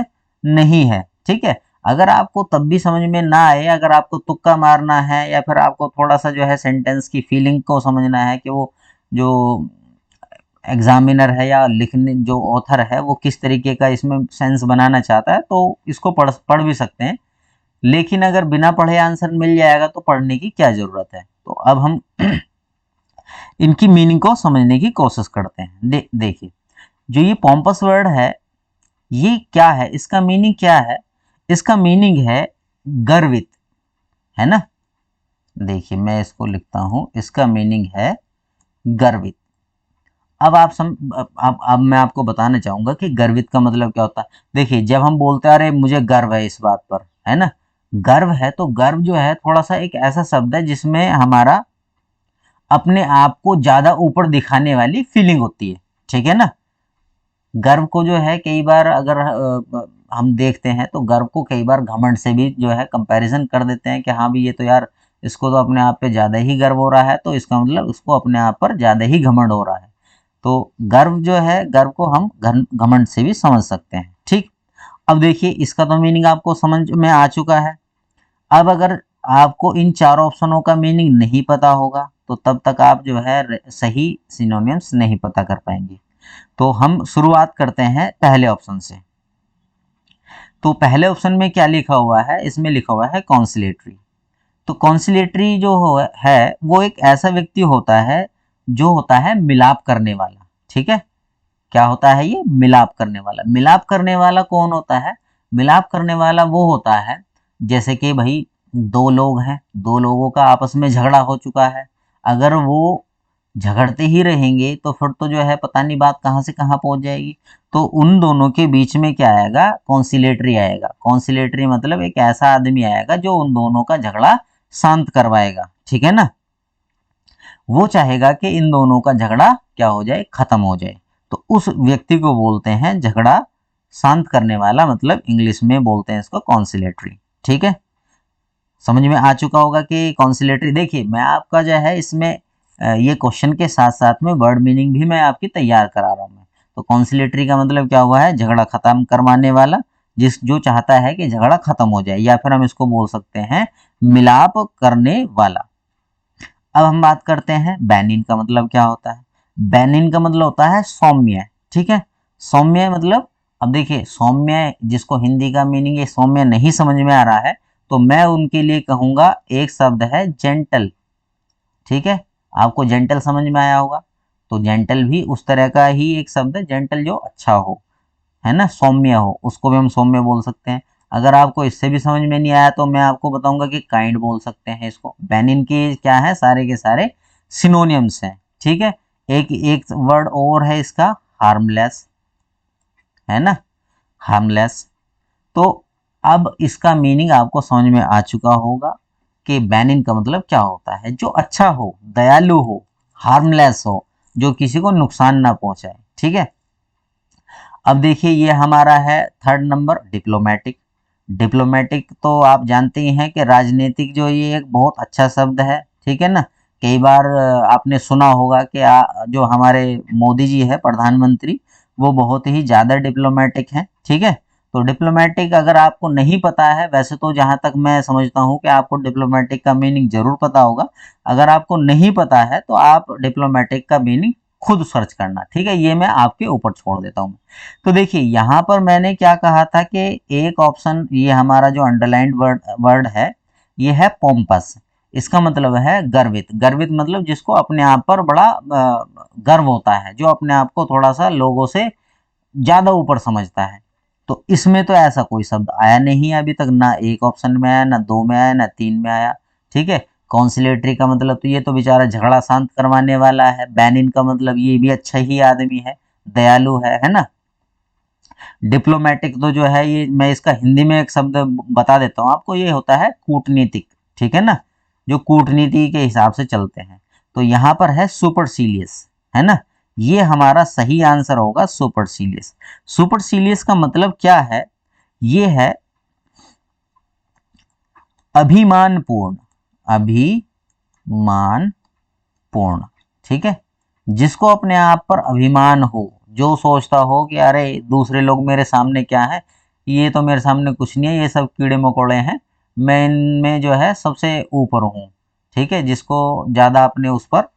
नहीं है। ठीक है, अगर आपको तब भी समझ में ना आए, अगर आपको तुक्का मारना है या फिर आपको थोड़ा सा जो है सेंटेंस की फीलिंग को समझना है कि वो जो एग्जामिनर है या लिखने जो ऑथर है वो किस तरीके का इसमें सेंस बनाना चाहता है, तो इसको पढ़ भी सकते हैं। लेकिन अगर बिना पढ़े आंसर मिल जाएगा तो पढ़ने की क्या जरूरत है। तो अब हम इनकी मीनिंग को समझने की कोशिश करते हैं। देखिए जो ये पॉम्पस वर्ड है ये क्या है, इसका मीनिंग क्या है। इसका मीनिंग है गर्वित, है ना। देखिए मैं इसको लिखता हूं, इसका मीनिंग है गर्वित। अब आप अब मैं आपको बताना चाहूंगा कि गर्वित का मतलब क्या होता है। देखिए जब हम बोलते हैं अरे मुझे गर्व है इस बात पर, है ना, गर्व है, तो गर्व जो है थोड़ा सा एक ऐसा शब्द है जिसमें हमारा अपने आप को ज्यादा ऊपर दिखाने वाली फीलिंग होती है। ठीक है ना। गर्व को जो है कई बार अगर हम देखते हैं तो गर्व को कई बार घमंड से भी जो है कंपैरिजन कर देते हैं कि हाँ भी ये तो यार इसको तो अपने आप पे ज्यादा ही गर्व हो रहा है, तो इसका मतलब उसको अपने आप पर ज्यादा ही घमंड हो रहा है। तो गर्व जो है, गर्व को हम घमंड से भी समझ सकते हैं। ठीक, अब देखिए इसका तो मीनिंग आपको समझ में आ चुका है। अब अगर आपको इन चारों ऑप्शनों का मीनिंग नहीं पता होगा तो तब तक आप जो है सही सिनोनिम्स नहीं पता कर पाएंगे। तो हम शुरुआत करते हैं पहले ऑप्शन से। तो पहले ऑप्शन में क्या लिखा हुआ है, इसमें लिखा हुआ है कॉन्सिलेटरी। तो कॉन्सिलेटरी जो है वो एक ऐसा व्यक्ति होता है जो होता है मिलाप करने वाला। ठीक है, क्या होता है ये, मिलाप करने वाला। मिलाप करने वाला कौन होता है, मिलाप करने वाला वो होता है जैसे कि भाई 2 लोग हैं, 2 लोगों का आपस में झगड़ा हो चुका है। अगर वो झगड़ते ही रहेंगे तो फिर तो जो है पता नहीं बात कहाँ से कहाँ पहुंच जाएगी। तो उन दोनों के बीच में क्या आएगा, कॉन्सिलेटरी आएगा। कॉन्सिलेटरी मतलब एक ऐसा आदमी आएगा जो उन दोनों का झगड़ा शांत करवाएगा। ठीक है ना, वो चाहेगा कि इन दोनों का झगड़ा क्या हो जाए, खत्म हो जाए। तो उस व्यक्ति को बोलते हैं झगड़ा शांत करने वाला, मतलब इंग्लिश में बोलते हैं इसको कॉन्सिलेटरी। ठीक है, समझ में आ चुका होगा कि कॉन्सिलेटरी। देखिए मैं आपका जो है इसमें ये क्वेश्चन के साथ साथ में वर्ड मीनिंग भी मैं आपकी तैयार करा रहा हूँ मैं। तो कॉन्सिलेटरी का मतलब क्या हुआ है, झगड़ा खत्म करवाने वाला, जिस जो चाहता है कि झगड़ा खत्म हो जाए, या फिर हम इसको बोल सकते हैं मिलाप करने वाला। अब हम बात करते हैं बेनिन का मतलब क्या होता है। बेनिन का मतलब होता है सौम्य। ठीक है, सौम्य मतलब, अब देखिए सौम्य जिसको हिंदी का मीनिंग ये सौम्य नहीं समझ में आ रहा है तो मैं उनके लिए कहूंगा एक शब्द है जेंटल। ठीक है, आपको जेंटल समझ में आया होगा, तो जेंटल भी उस तरह का ही एक शब्द है, जेंटल जो अच्छा हो, है ना, सौम्य हो, उसको भी हम सौम्य बोल सकते हैं। अगर आपको इससे भी समझ में नहीं आया तो मैं आपको बताऊंगा कि काइंड बोल सकते हैं इसको। बेनिन के क्या है, सारे के सारे सिनोनियम्स हैं। ठीक है, एक एक वर्ड और है इसका, हार्मलेस, है ना, हार्मलेस। तो अब इसका मीनिंग आपको समझ में आ चुका होगा कि बेनिन का मतलब क्या होता है, जो अच्छा हो, दयालु हो, हार्मलेस हो, जो किसी को नुकसान ना पहुंचाए। ठीक है, अब देखिए ये हमारा है थर्ड नंबर, डिप्लोमेटिक। डिप्लोमेटिक तो आप जानते ही हैं कि राजनीतिक, जो ये एक बहुत अच्छा शब्द है। ठीक है ना, कई बार आपने सुना होगा कि जो हमारे मोदी जी है प्रधानमंत्री, वो बहुत ही ज़्यादा डिप्लोमेटिक हैं। ठीक है, तो डिप्लोमेटिक अगर आपको नहीं पता है, वैसे तो जहाँ तक मैं समझता हूँ कि आपको डिप्लोमेटिक का मीनिंग जरूर पता होगा। अगर आपको नहीं पता है तो आप डिप्लोमेटिक का मीनिंग खुद सर्च करना, ठीक है, ये मैं आपके ऊपर छोड़ देता हूँ। तो देखिए यहाँ पर मैंने क्या कहा था कि एक ऑप्शन, ये हमारा जो अंडरलाइंड वर्ड है ये है पोम्पस। इसका मतलब है गर्वित। गर्वित मतलब जिसको अपने आप पर बड़ा गर्व होता है, जो अपने आप को थोड़ा सा लोगों से ज्यादा ऊपर समझता है। तो इसमें तो ऐसा कोई शब्द आया नहीं है अभी तक, ना एक ऑप्शन में आया, ना दो में आया, ना तीन में आया, ठीक है। कॉन्सिलेटरी का मतलब तो ये तो बेचारा झगड़ा शांत करवाने वाला है। बैनिन का मतलब ये भी अच्छा ही आदमी है, दयालु है ना। डिप्लोमेटिक तो जो है ये मैं इसका हिंदी में एक शब्द बता देता हूँ आपको, ये होता है कूटनीतिक, ठीक है ना, जो कूटनीति के हिसाब से चलते हैं। तो यहाँ पर है सुपरसीलियस, है ना, ये हमारा सही आंसर होगा सुपरसीलियस। सुपरसीलियस का मतलब क्या है, ये है अभिमानपूर्ण, अभिमानपूर्ण, ठीक है, जिसको अपने आप पर अभिमान हो, जो सोचता हो कि अरे दूसरे लोग मेरे सामने क्या है, ये तो मेरे सामने कुछ नहीं है, ये सब कीड़े मकोड़े हैं, मैं इनमें जो है सबसे ऊपर हूँ, ठीक है, जिसको ज़्यादा अपने उस पर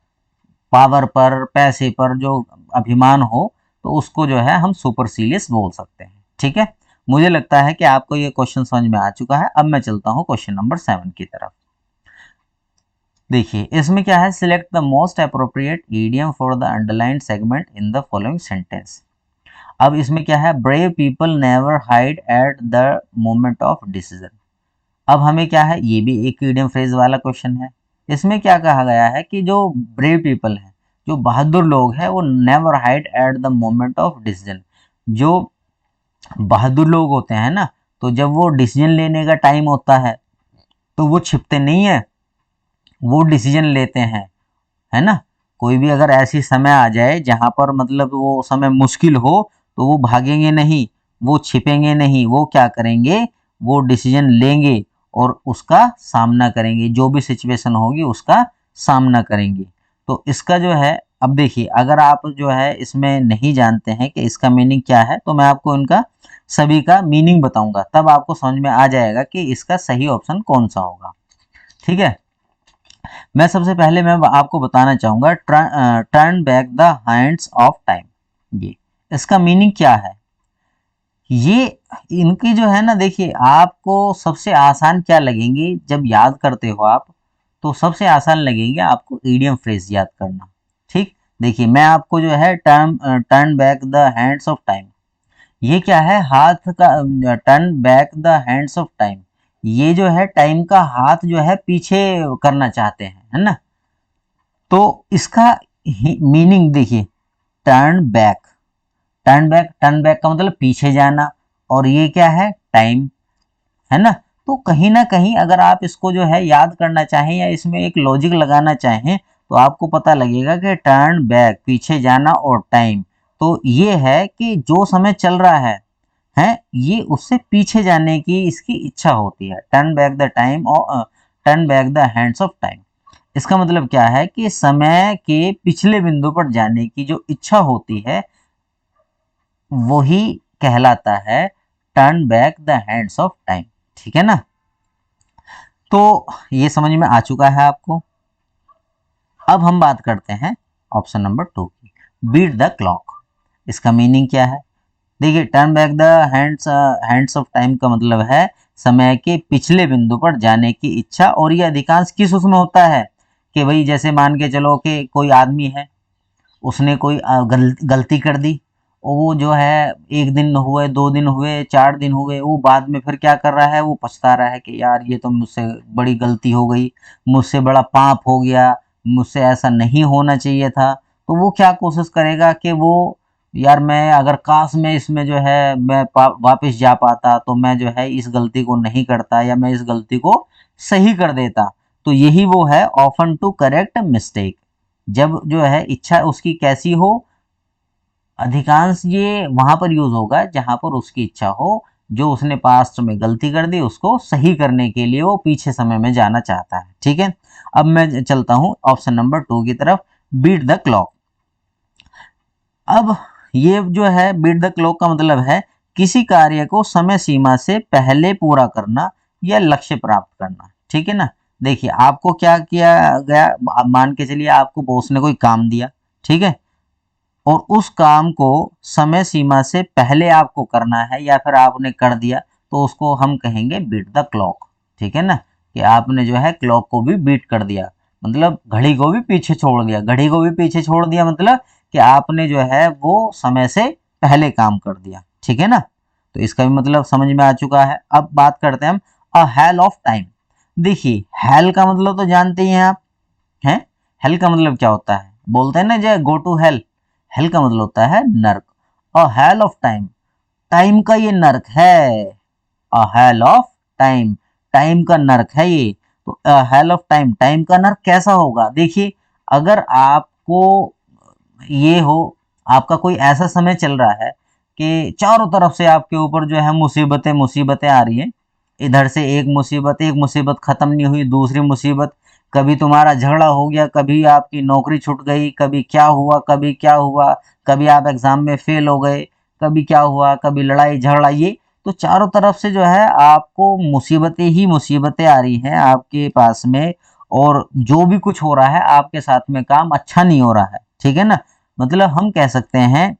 पावर पर, पैसे पर जो अभिमान हो, तो उसको जो है हम सुपरसीलियस बोल सकते हैं, ठीक है। मुझे लगता है कि आपको ये क्वेश्चन समझ में आ चुका है। अब मैं चलता हूँ क्वेश्चन नंबर 7 की तरफ। देखिए इसमें क्या है, select the most appropriate idiom for the underlined segment in the following sentence. अब इसमें क्या है, brave people never hide at the moment of decision. अब हमें क्या है, ये भी एक ईडियम फ्रेज वाला क्वेश्चन है। इसमें क्या कहा गया है कि जो ब्रेव पीपल हैं, जो बहादुर लोग हैं, वो never hide at the moment of decision. जो बहादुर लोग होते हैं ना, तो जब वो डिसीजन लेने का टाइम होता है तो वो छिपते नहीं है, वो डिसीजन लेते हैं, है ना। कोई भी अगर ऐसी समय आ जाए जहां पर मतलब वो समय मुश्किल हो, तो वो भागेंगे नहीं, वो छिपेंगे नहीं, वो क्या करेंगे, वो डिसीजन लेंगे और उसका सामना करेंगे, जो भी सिचुएशन होगी उसका सामना करेंगे। तो इसका जो है, अब देखिए अगर आप जो है इसमें नहीं जानते हैं कि इसका मीनिंग क्या है, तो मैं आपको इनका सभी का मीनिंग बताऊंगा, तब आपको समझ में आ जाएगा कि इसका सही ऑप्शन कौन सा होगा, ठीक है। मैं सबसे पहले मैं आपको बताना चाहूंगा turn back the hands of time, ये इसका मीनिंग क्या है। ये इनकी जो है ना, देखिए आपको सबसे आसान क्या लगेंगी जब याद करते हो आप, तो सबसे आसान लगेंगे आपको ईडियम फ्रेज याद करना, ठीक। देखिए मैं आपको जो है turn back the hands of time, ये क्या है, हाथ का, turn back the hands of time, ये जो है टाइम का हाथ जो है पीछे करना चाहते हैं, है ना। तो इसका मीनिंग देखिए, टर्न बैक, टर्न बैक का मतलब पीछे जाना, और ये क्या है, टाइम, है ना। तो कहीं ना कहीं अगर आप इसको जो है याद करना चाहें या इसमें एक लॉजिक लगाना चाहें, तो आपको पता लगेगा कि टर्न बैक पीछे जाना और टाइम, तो ये है कि जो समय चल रहा है ये उससे पीछे जाने की इसकी इच्छा होती है। टर्न बैक द टाइम और turn back the hands of time, इसका मतलब क्या है कि समय के पिछले बिंदु पर जाने की जो इच्छा होती है वही कहलाता है turn back the hands of time, ठीक है ना। तो ये समझ में आ चुका है आपको। अब हम बात करते हैं ऑप्शन नंबर 2 की, बीट द क्लॉक। इसका मीनिंग क्या है, देखिए turn back the hands of time का मतलब है समय के पिछले बिंदु पर जाने की इच्छा, और ये अधिकांश किस उसमें होता है कि भाई जैसे मान के चलो कि कोई आदमी है, उसने कोई गलती कर दी, और वो जो है एक दिन हुए, 2 दिन हुए, 4 दिन हुए, वो बाद में फिर क्या कर रहा है, वो पछता रहा है कि यार ये तो मुझसे बड़ी गलती हो गई, मुझसे बड़ा पाप हो गया, मुझसे ऐसा नहीं होना चाहिए था। तो वो क्या कोशिश करेगा कि वो, यार मैं अगर काश मैं इसमें जो है मैं वापस जा पाता, तो मैं जो है इस गलती को नहीं करता, या मैं इस गलती को सही कर देता। तो यही वो है ऑफन टू करेक्ट मिस्टेक, जब जो है इच्छा उसकी कैसी हो, अधिकांश ये वहां पर यूज होगा जहां पर उसकी इच्छा हो, जो उसने पास्ट में गलती कर दी उसको सही करने के लिए वो पीछे समय में जाना चाहता है, ठीक है। अब मैं चलता हूं ऑप्शन नंबर 2 की तरफ, बीट द क्लॉक। अब ये जो है बीट द क्लॉक का मतलब है किसी कार्य को समय सीमा से पहले पूरा करना या लक्ष्य प्राप्त करना, ठीक है ना। देखिए आपको क्या किया गया, मान के चलिए आपको बॉस ने कोई काम दिया, ठीक है, और उस काम को समय सीमा से पहले आपको करना है या फिर आपने कर दिया तो उसको हम कहेंगे बीट द क्लॉक। ठीक है ना, कि आपने जो है क्लॉक को भी बीट कर दिया, मतलब घड़ी को भी पीछे छोड़ दिया। घड़ी को भी पीछे छोड़ दिया मतलब कि आपने जो है वो समय से पहले काम कर दिया। ठीक है ना, तो इसका भी मतलब समझ में आ चुका है। अब बात करते हैं हम अ हेल ऑफ टाइम। देखिए हेल का मतलब तो जानते ही हैं आप, हैं? हेल का मतलब क्या होता है? बोलते हैं ना जो गो टू हेल, हेल का मतलब होता है नर्क। अ हेल ऑफ टाइम, टाइम का ये नर्क है। अ हेल ऑफ टाइम, टाइम का नर्क है ये। तो अ हेल ऑफ टाइम, टाइम का नर्क कैसा होगा? देखिए अगर आपको ये हो, आपका कोई ऐसा समय चल रहा है कि चारों तरफ से आपके ऊपर जो है मुसीबतें मुसीबतें आ रही हैं, इधर से एक मुसीबत खत्म नहीं हुई, दूसरी मुसीबत, कभी तुम्हारा झगड़ा हो गया, कभी आपकी नौकरी छूट गई, कभी क्या हुआ कभी क्या हुआ, कभी आप एग्जाम में फेल हो गए, कभी क्या हुआ, कभी लड़ाई झगड़ा, ये तो चारों तरफ से जो है आपको मुसीबतें ही मुसीबतें आ रही हैं आपके पास में, और जो भी कुछ हो रहा है आपके साथ में काम अच्छा नहीं हो रहा है। ठीक है ना, मतलब हम कह सकते हैं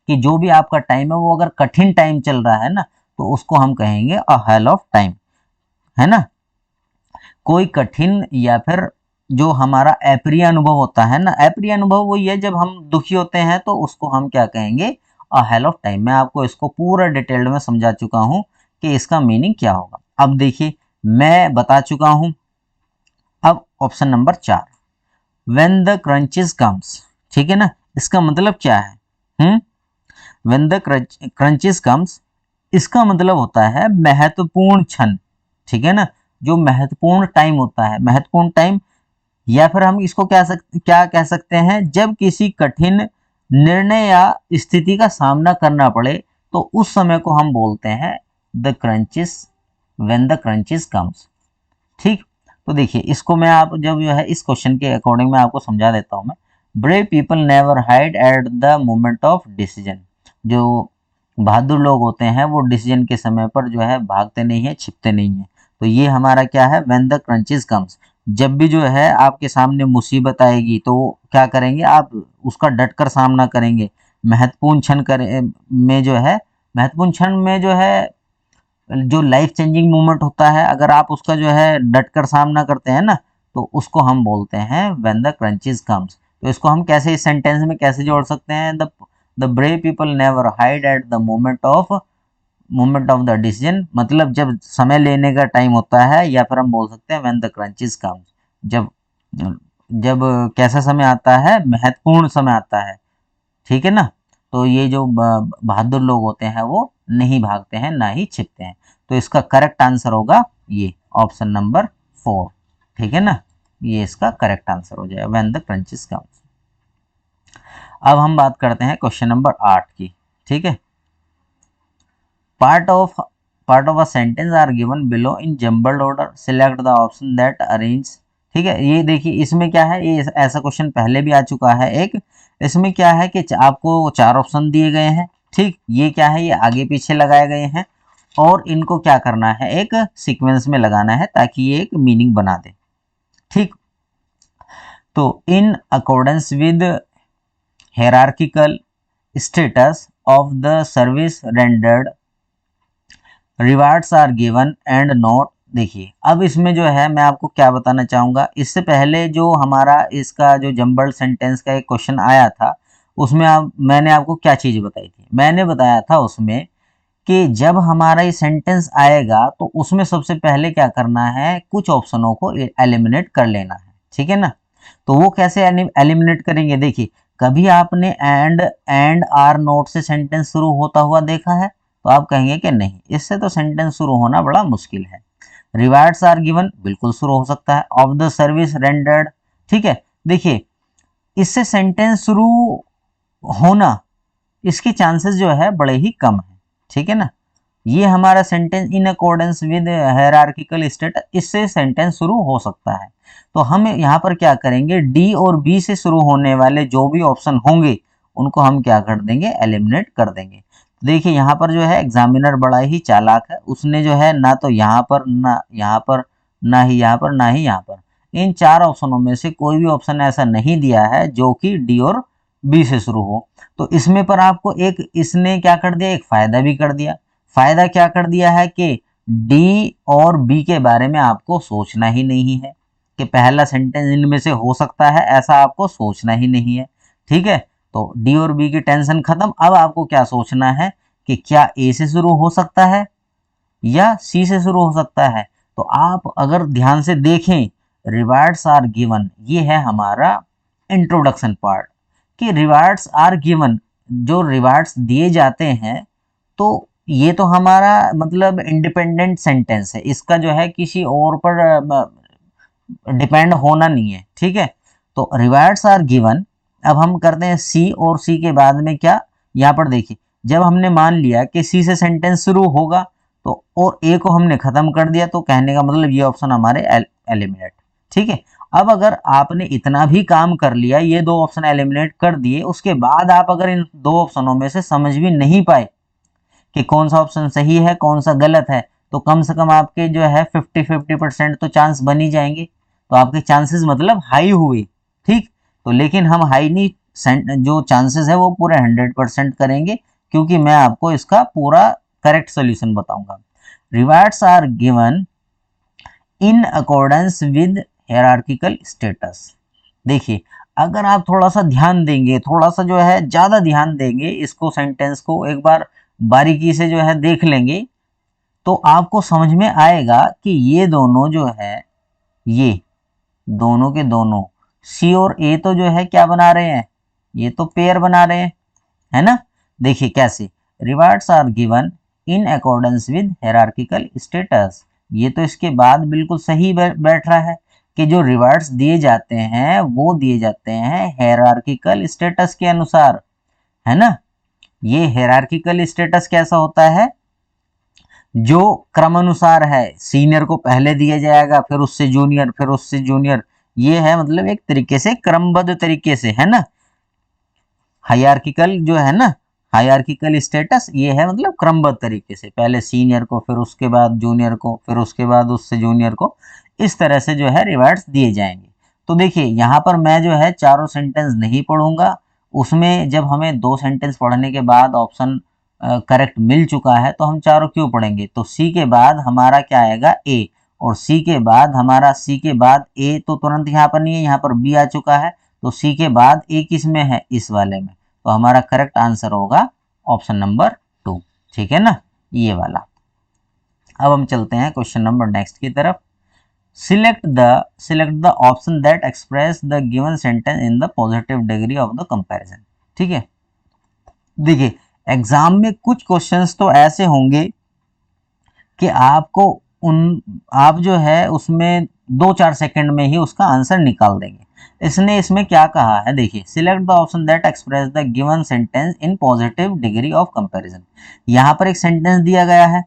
कि जो भी आपका टाइम है वो अगर कठिन टाइम चल रहा है ना तो उसको हम कहेंगे अ हेल ऑफ टाइम, है ना। कोई कठिन या फिर जो हमारा अप्रिय अनुभव होता है ना, अप्रिय अनुभव वही है जब हम दुखी होते हैं तो उसको हम क्या कहेंगे? अ हेल ऑफ टाइम। मैं आपको इसको पूरा डिटेल्ड में समझा चुका हूं कि इसका मीनिंग क्या होगा। अब देखिए मैं बता चुका हूं। अब option number 4, when the crunches comes. ठीक है ना, इसका मतलब क्या है? व्हेन द क्रंचेस कम्स, इसका मतलब होता है महत्वपूर्ण क्षण। ठीक है ना, जो महत्वपूर्ण टाइम होता है, महत्वपूर्ण टाइम, या फिर हम इसको क्या कह सकते हैं, जब किसी कठिन निर्णय या स्थिति का सामना करना पड़े तो उस समय को हम बोलते हैं the crunches, when the crunches comes. ठीक, तो देखिए इसको मैं आप जब जो है इस क्वेश्चन के अकॉर्डिंग मैं आपको समझा देता हूँ मैं। Brave people never hide at the moment of decision. जो बहादुर लोग होते हैं वो डिसीजन के समय पर जो है भागते नहीं है, छिपते नहीं है। तो ये हमारा क्या है? When the crunches comes. जब भी जो है आपके सामने मुसीबत आएगी तो क्या करेंगे आप? उसका डटकर सामना करेंगे। महत्वपूर्ण क्षण करें में जो है, महत्वपूर्ण क्षण में जो है जो लाइफ चेंजिंग मोमेंट होता है, अगर आप उसका जो है डट कर सामना करते हैं ना तो उसको हम बोलते हैं व्हेन द क्रंचेस कम्स। तो इसको हम कैसे इस सेंटेंस में कैसे जोड़ सकते हैं? The brave people never hide at the moment of the decision, मतलब जब समय लेने का टाइम होता है, या फिर हम बोल सकते हैं व्हेन द क्रंचेस कम्स, जब जब कैसा समय आता है? महत्वपूर्ण समय आता है। ठीक है ना, तो ये जो बहादुर लोग होते हैं वो नहीं भागते हैं ना ही छिपते हैं। तो इसका करेक्ट आंसर होगा ये ऑप्शन नंबर 4। ठीक है ना, ये इसका करेक्ट आंसर हो जाएगा, व्हेन द क्रंचेस कम्स। अब हम बात करते हैं क्वेश्चन नंबर 8 की। ठीक है, part of a sentence are given below in jumbled order, select the option that arrange. ठीक है, ये देखिए इसमें क्या है, ये ऐसा क्वेश्चन पहले भी आ चुका है एक। इसमें क्या है कि आपको 4 ऑप्शन दिए गए हैं। ठीक, ये क्या है? ये आगे पीछे लगाए गए हैं और इनको क्या करना है? एक सीक्वेंस में लगाना है ताकि ये एक मीनिंग बना दे। ठीक, तो in accordance with hierarchical status of the service rendered, rewards are given and not. देखिए अब इसमें जो है मैं आपको क्या बताना चाहूँगा, इससे पहले जो हमारा इसका जो जम्बल्ड सेंटेंस का एक क्वेश्चन आया था उसमें मैंने आपको क्या चीज़ बताई थी? मैंने बताया था उसमें कि जब हमारा ये सेंटेंस आएगा तो उसमें सबसे पहले क्या करना है? कुछ ऑप्शनों को एलिमिनेट कर लेना है। ठीक है ना, तो वो कैसे एलिमिनेट करेंगे? देखिए कभी आपने एंड आर नोट से सेंटेंस शुरू होता हुआ देखा है? तो आप कहेंगे कि नहीं, इससे तो सेंटेंस शुरू होना बड़ा मुश्किल है। रिवार्ड्स आर गिवन बिल्कुल शुरू हो सकता है, ऑफ द सर्विस रेंडर्ड। ठीक है, देखिए इससे सेंटेंस शुरू होना, इसके चांसेस जो है बड़े ही कम है। ठीक है ना, ये हमारा sentence in accordance with hierarchical state, इससे सेंटेंस शुरू हो सकता है। तो हम यहाँ पर क्या करेंगे? डी और बी से शुरू होने वाले जो भी ऑप्शन होंगे उनको हम क्या कर देंगे? एलिमिनेट कर देंगे। देखिए यहाँ पर जो है एग्जामिनर बड़ा ही चालाक है, उसने जो है ना तो यहाँ पर, ना यहाँ पर, ना ही यहाँ पर, ना ही यहाँ पर, इन 4 ऑप्शनों में से कोई भी ऑप्शन ऐसा नहीं दिया है जो कि डी और बी से शुरू हो। तो इसमें पर आपको एक इसने क्या कर दिया, एक फायदा भी कर दिया। फायदा क्या कर दिया है कि डी और बी के बारे में आपको सोचना ही नहीं है कि पहला सेंटेंस इनमें से हो सकता है, ऐसा आपको सोचना ही नहीं है। ठीक है, तो डी और बी की टेंशन खत्म। अब आपको क्या सोचना है कि क्या ए से शुरू हो सकता है या सी से शुरू हो सकता है। तो आप अगर ध्यान से देखें, रिवार्ड्स आर गिवन, ये है हमारा इंट्रोडक्शन पार्ट कि रिवार्ड्स आर गिवन, जो रिवार्ड्स दिए जाते हैं, तो ये तो हमारा मतलब इंडिपेंडेंट सेंटेंस है, इसका जो है किसी और पर डिपेंड होना नहीं है। ठीक है, तो रिवार्ड्स आर गिवन। अब हम करते हैं सी, और सी के बाद में क्या, यहाँ पर देखिए, जब हमने मान लिया कि सी से सेंटेंस शुरू होगा तो और ए को हमने खत्म कर दिया, तो कहने का मतलब ये ऑप्शन हमारे एलिमिनेट। ठीक है, अब अगर आपने इतना भी काम कर लिया, ये दो ऑप्शन एलिमिनेट कर दिए, उसके बाद आप अगर इन दो ऑप्शनों में से समझ भी नहीं पाए कि कौन सा ऑप्शन सही है कौन सा गलत है, तो कम से कम आपके जो है 50-50% तो चांस बन ही जाएंगे। तो आपके चांसेस मतलब हाई हुए। ठीक, तो लेकिन हम हाई नहीं, जो चांसेस है वो पूरे 100% करेंगे, क्योंकि मैं आपको इसका पूरा करेक्ट सोल्यूशन बताऊंगा। Rewards are given in accordance with hierarchical status. देखिए, अगर आप थोड़ा सा ध्यान देंगे, थोड़ा सा जो है ज़्यादा ध्यान देंगे, इसको सेंटेंस को एक बार बारीकी से जो है देख लेंगे, तो आपको समझ में आएगा कि ये दोनों जो है, ये दोनों के दोनों सी और ए तो जो है क्या बना रहे हैं, ये तो पेयर बना रहे हैं, है ना। देखिए कैसे, rewards are given in accordance with hierarchical status, ये तो इसके बाद बिल्कुल सही बैठ रहा है कि जो रिवार्ड्स दिए जाते हैं वो दिए जाते हैं हायरार्किकल स्टेटस के अनुसार, है ना। ये हायरार्किकल स्टेटस कैसा होता है, जो क्रमानुसार है, सीनियर को पहले दिया जाएगा, फिर उससे जूनियर, फिर उससे जूनियर, ये है मतलब एक तरीके से क्रमबद्ध तरीके से, है ना। हायरार्किकल जो है ना, हायरार्किकल स्टेटस ये है मतलब क्रमबद्ध तरीके से, पहले सीनियर को, फिर उसके बाद जूनियर को, फिर उसके बाद उससे जूनियर को, इस तरह से जो है रिवार्ड्स दिए जाएंगे। तो देखिए यहाँ पर मैं जो है चारों सेंटेंस नहीं पढ़ूंगा, उसमें जब हमें दो सेंटेंस पढ़ने के बाद ऑप्शन करेक्ट मिल चुका है तो हम चारों क्यों पढ़ेंगे। तो सी के बाद हमारा क्या आएगा, ए, और सी के बाद हमारा, सी के बाद ए तो तुरंत यहाँ पर नहीं है, यहाँ पर बी आ चुका है, तो सी के बाद ए किस में है, इस वाले में, तो हमारा करेक्ट आंसर होगा ऑप्शन नंबर 2। ठीक है ना, ये वाला। अब हम चलते हैं क्वेश्चन नंबर नेक्स्ट की तरफ। Select the option that express the given sentence in the positive degree of the comparison. ठीक है, देखिए एग्जाम में कुछ क्वेश्चंस तो ऐसे होंगे कि आपको आप जो है उसमें 2-4 सेकंड में ही उसका आंसर निकाल देंगे। इसने इसमें क्या कहा है, देखिए, select the option that express the given sentence in positive degree of comparison. यहाँ पर एक सेंटेंस दिया गया है,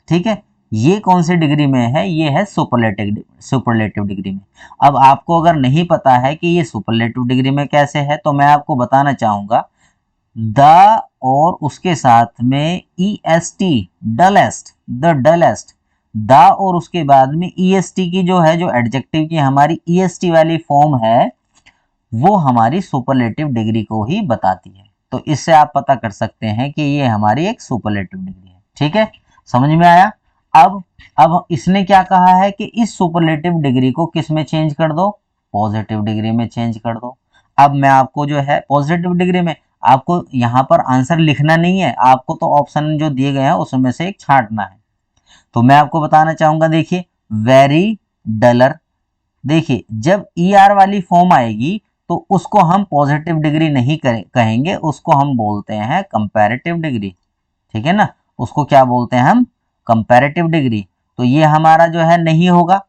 ठीक है, ये कौन सी डिग्री में है, ये है सुपरलेटिव डिग्री में। अब आपको अगर नहीं पता है कि ये सुपरलेटिव डिग्री में कैसे है, तो मैं आपको बताना चाहूंगा, द और उसके साथ में EST, dullest, the dullest, the और उसके बाद में EST की जो है, जो एडजेक्टिव की हमारी EST वाली फॉर्म है, वो हमारी सुपरलेटिव डिग्री को ही बताती है। तो इससे आप पता कर सकते हैं कि ये हमारी एक सुपरलेटिव डिग्री है। ठीक है, समझ में आया। अब इसने क्या कहा है कि इस सुपरलेटिव डिग्री को किस में चेंज कर दो, पॉजिटिव डिग्री में चेंज कर दो। अब मैं आपको जो है पॉजिटिव डिग्री में, आपको यहाँ पर आंसर लिखना नहीं है, आपको तो ऑप्शन जो दिए गए हैं उसमें से एक छांटना है। तो मैं आपको बताना चाहूंगा, देखिए, वेरी डलर, देखिए जब ER वाली फॉर्म आएगी तो उसको हम पॉजिटिव डिग्री नहीं कहेंगे, उसको हम बोलते हैं कंपैरेटिव डिग्री। ठीक है ना, उसको क्या बोलते हैं हम, कंपैरेटिव डिग्री। तो ये हमारा जो है नहीं होगा,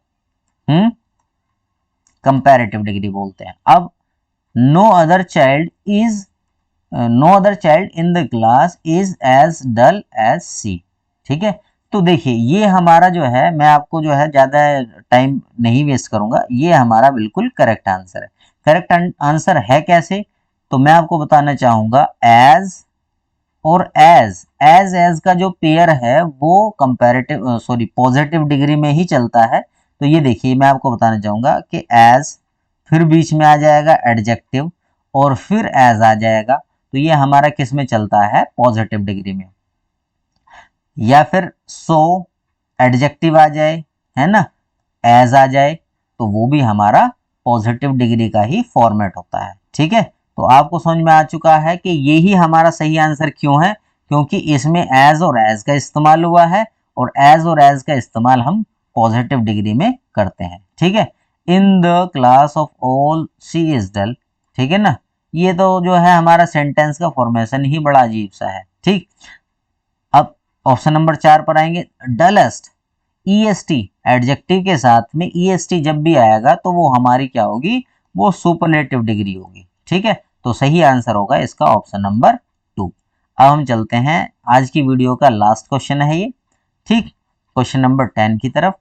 कंपैरेटिव डिग्री बोलते हैं। अब no other child in the class is as dull as C. ठीक है, तो देखिए ये हमारा जो है, मैं आपको जो है ज्यादा टाइम नहीं वेस्ट करूंगा, ये हमारा बिल्कुल करेक्ट आंसर है। करेक्ट आंसर है कैसे, तो मैं आपको बताना चाहूंगा, एज और एज का जो पेयर है वो कंपैरेटिव पॉजिटिव डिग्री में ही चलता है। तो ये देखिए मैं आपको बताना चाहूंगा कि एज, फिर बीच में आ जाएगा एडजेक्टिव, और फिर एज आ जाएगा, तो ये हमारा किस में चलता है, पॉजिटिव डिग्री में। या फिर सो एडजेक्टिव आ जाए, है ना, एज आ जाए, तो वो भी हमारा पॉजिटिव डिग्री का ही फॉर्मेट होता है। ठीक है, तो आपको समझ में आ चुका है कि यही हमारा सही आंसर क्यों है, क्योंकि इसमें एज और एज का इस्तेमाल हुआ है, और एज का इस्तेमाल हम पॉजिटिव डिग्री में करते हैं। ठीक है, in the class of all she is dull. ठीक है ना, ये तो जो है हमारा सेंटेंस का फॉर्मेशन ही बड़ा अजीब सा है। ठीक, अब ऑप्शन नंबर 4 पर आएंगे, डलेस्ट, ईएसटी एडजेक्टिव के साथ में ईएसटी जब भी आएगा तो वो हमारी क्या होगी, वो सुपरलेटिव डिग्री होगी। ठीक है, तो सही आंसर होगा इसका ऑप्शन नंबर 2। अब हम चलते हैं आज की वीडियो का लास्ट क्वेश्चन है ये। ठीक, क्वेश्चन नंबर 10 की तरफ।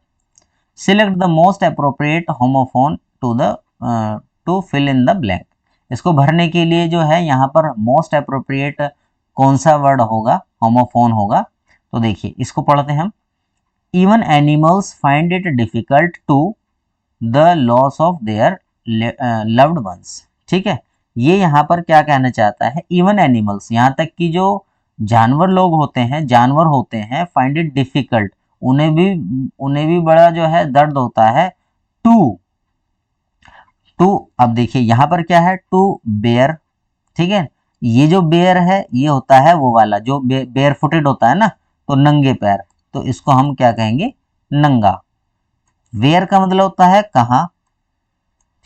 Select the most appropriate homophone to fill in the blank. इसको भरने के लिए जो है यहाँ पर मोस्ट अप्रोप्रिएट कौन सा वर्ड होगा, होमोफोन होगा। तो देखिए इसको पढ़ते हैं हम। Even animals find it difficult to the loss of their loved ones. ठीक है, ये यहाँ पर क्या कहना चाहता है, इवन एनिमल्स, यहाँ तक कि जो जानवर लोग होते हैं, जानवर होते हैं, फाइंड इट डिफिकल्ट, उन्हें भी बड़ा जो है दर्द होता है, टू टू अब देखिए यहाँ पर क्या है, टू बेयर। ठीक है, ये जो बेयर है ये होता है वो वाला जो बेयर फुटेड होता है ना, तो नंगे पैर, तो इसको हम क्या कहेंगे, नंगा। वेयर का मतलब होता है कहाँ।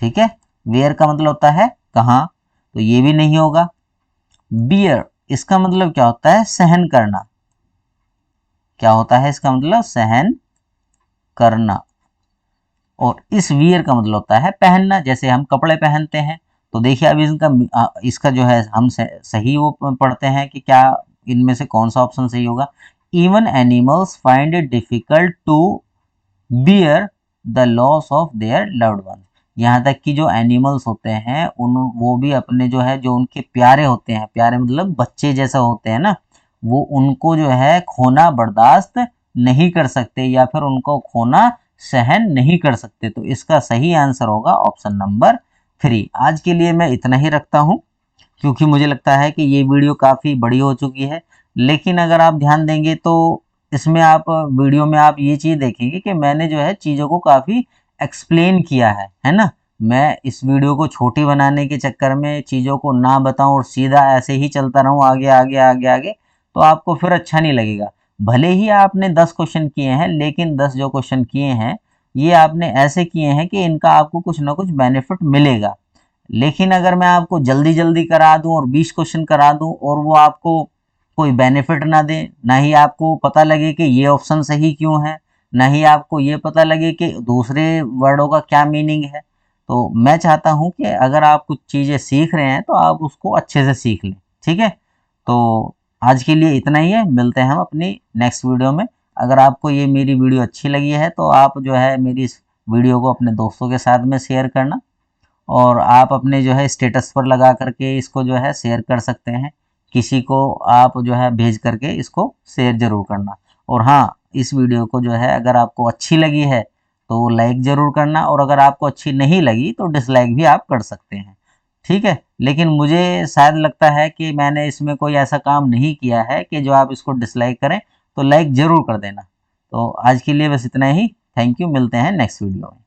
ठीक है, वेयर का मतलब होता है कहाँ, तो ये भी नहीं होगा। बियर, इसका मतलब क्या होता है, सहन करना। क्या होता है इसका मतलब, सहन करना। और इस वियर का मतलब होता है पहनना, जैसे हम कपड़े पहनते हैं। तो देखिए अब इसका जो है हम सही वो पढ़ते हैं कि क्या इनमें से कौन सा ऑप्शन सही होगा। Even animals find it difficult to bear the loss of their loved one. यहाँ तक कि जो एनिमल्स होते हैं वो भी अपने जो है, जो उनके प्यारे होते हैं, प्यारे मतलब बच्चे जैसा होते हैं ना, वो उनको जो है खोना बर्दाश्त नहीं कर सकते, या फिर उनको खोना सहन नहीं कर सकते। तो इसका सही आंसर होगा ऑप्शन नंबर 3। आज के लिए मैं इतना ही रखता हूँ, क्योंकि मुझे लगता है कि ये वीडियो काफ़ी बड़ी हो चुकी है। लेकिन अगर आप ध्यान देंगे तो इसमें आप वीडियो में आप ये चीज़ देखेंगे कि मैंने जो है चीज़ों को काफ़ी एक्सप्लेन किया है ना। मैं इस वीडियो को छोटी बनाने के चक्कर में चीज़ों को ना बताऊं और सीधा ऐसे ही चलता रहूं आगे आगे आगे आगे, तो आपको फिर अच्छा नहीं लगेगा। भले ही आपने 10 क्वेश्चन किए हैं, लेकिन 10 जो क्वेश्चन किए हैं ये आपने ऐसे किए हैं कि इनका आपको कुछ ना कुछ बेनिफिट मिलेगा। लेकिन अगर मैं आपको जल्दी जल्दी करा दूं और 20 क्वेश्चन करा दूं और वो आपको कोई बेनिफिट ना दे, ना ही आपको पता लगे कि ये ऑप्शन सही क्यों है, ना ही आपको ये पता लगे कि दूसरे वर्डों का क्या मीनिंग है, तो मैं चाहता हूं कि अगर आप कुछ चीज़ें सीख रहे हैं तो आप उसको अच्छे से सीख लें। ठीक है, तो आज के लिए इतना ही है, मिलते हैं हम अपनी नेक्स्ट वीडियो में। अगर आपको ये मेरी वीडियो अच्छी लगी है तो आप जो है मेरी इस वीडियो को अपने दोस्तों के साथ में शेयर करना, और आप अपने जो है स्टेटस पर लगा करके इसको जो है शेयर कर सकते हैं। किसी को आप जो है भेज करके इसको शेयर ज़रूर करना। और हाँ, इस वीडियो को जो है अगर आपको अच्छी लगी है तो लाइक ज़रूर करना, और अगर आपको अच्छी नहीं लगी तो डिसलाइक भी आप कर सकते हैं। ठीक है, लेकिन मुझे शायद लगता है कि मैंने इसमें कोई ऐसा काम नहीं किया है कि जो आप इसको डिसलाइक करें, तो लाइक ज़रूर कर देना। तो आज के लिए बस इतना ही। थैंक यू, मिलते हैं नेक्स्ट वीडियो में।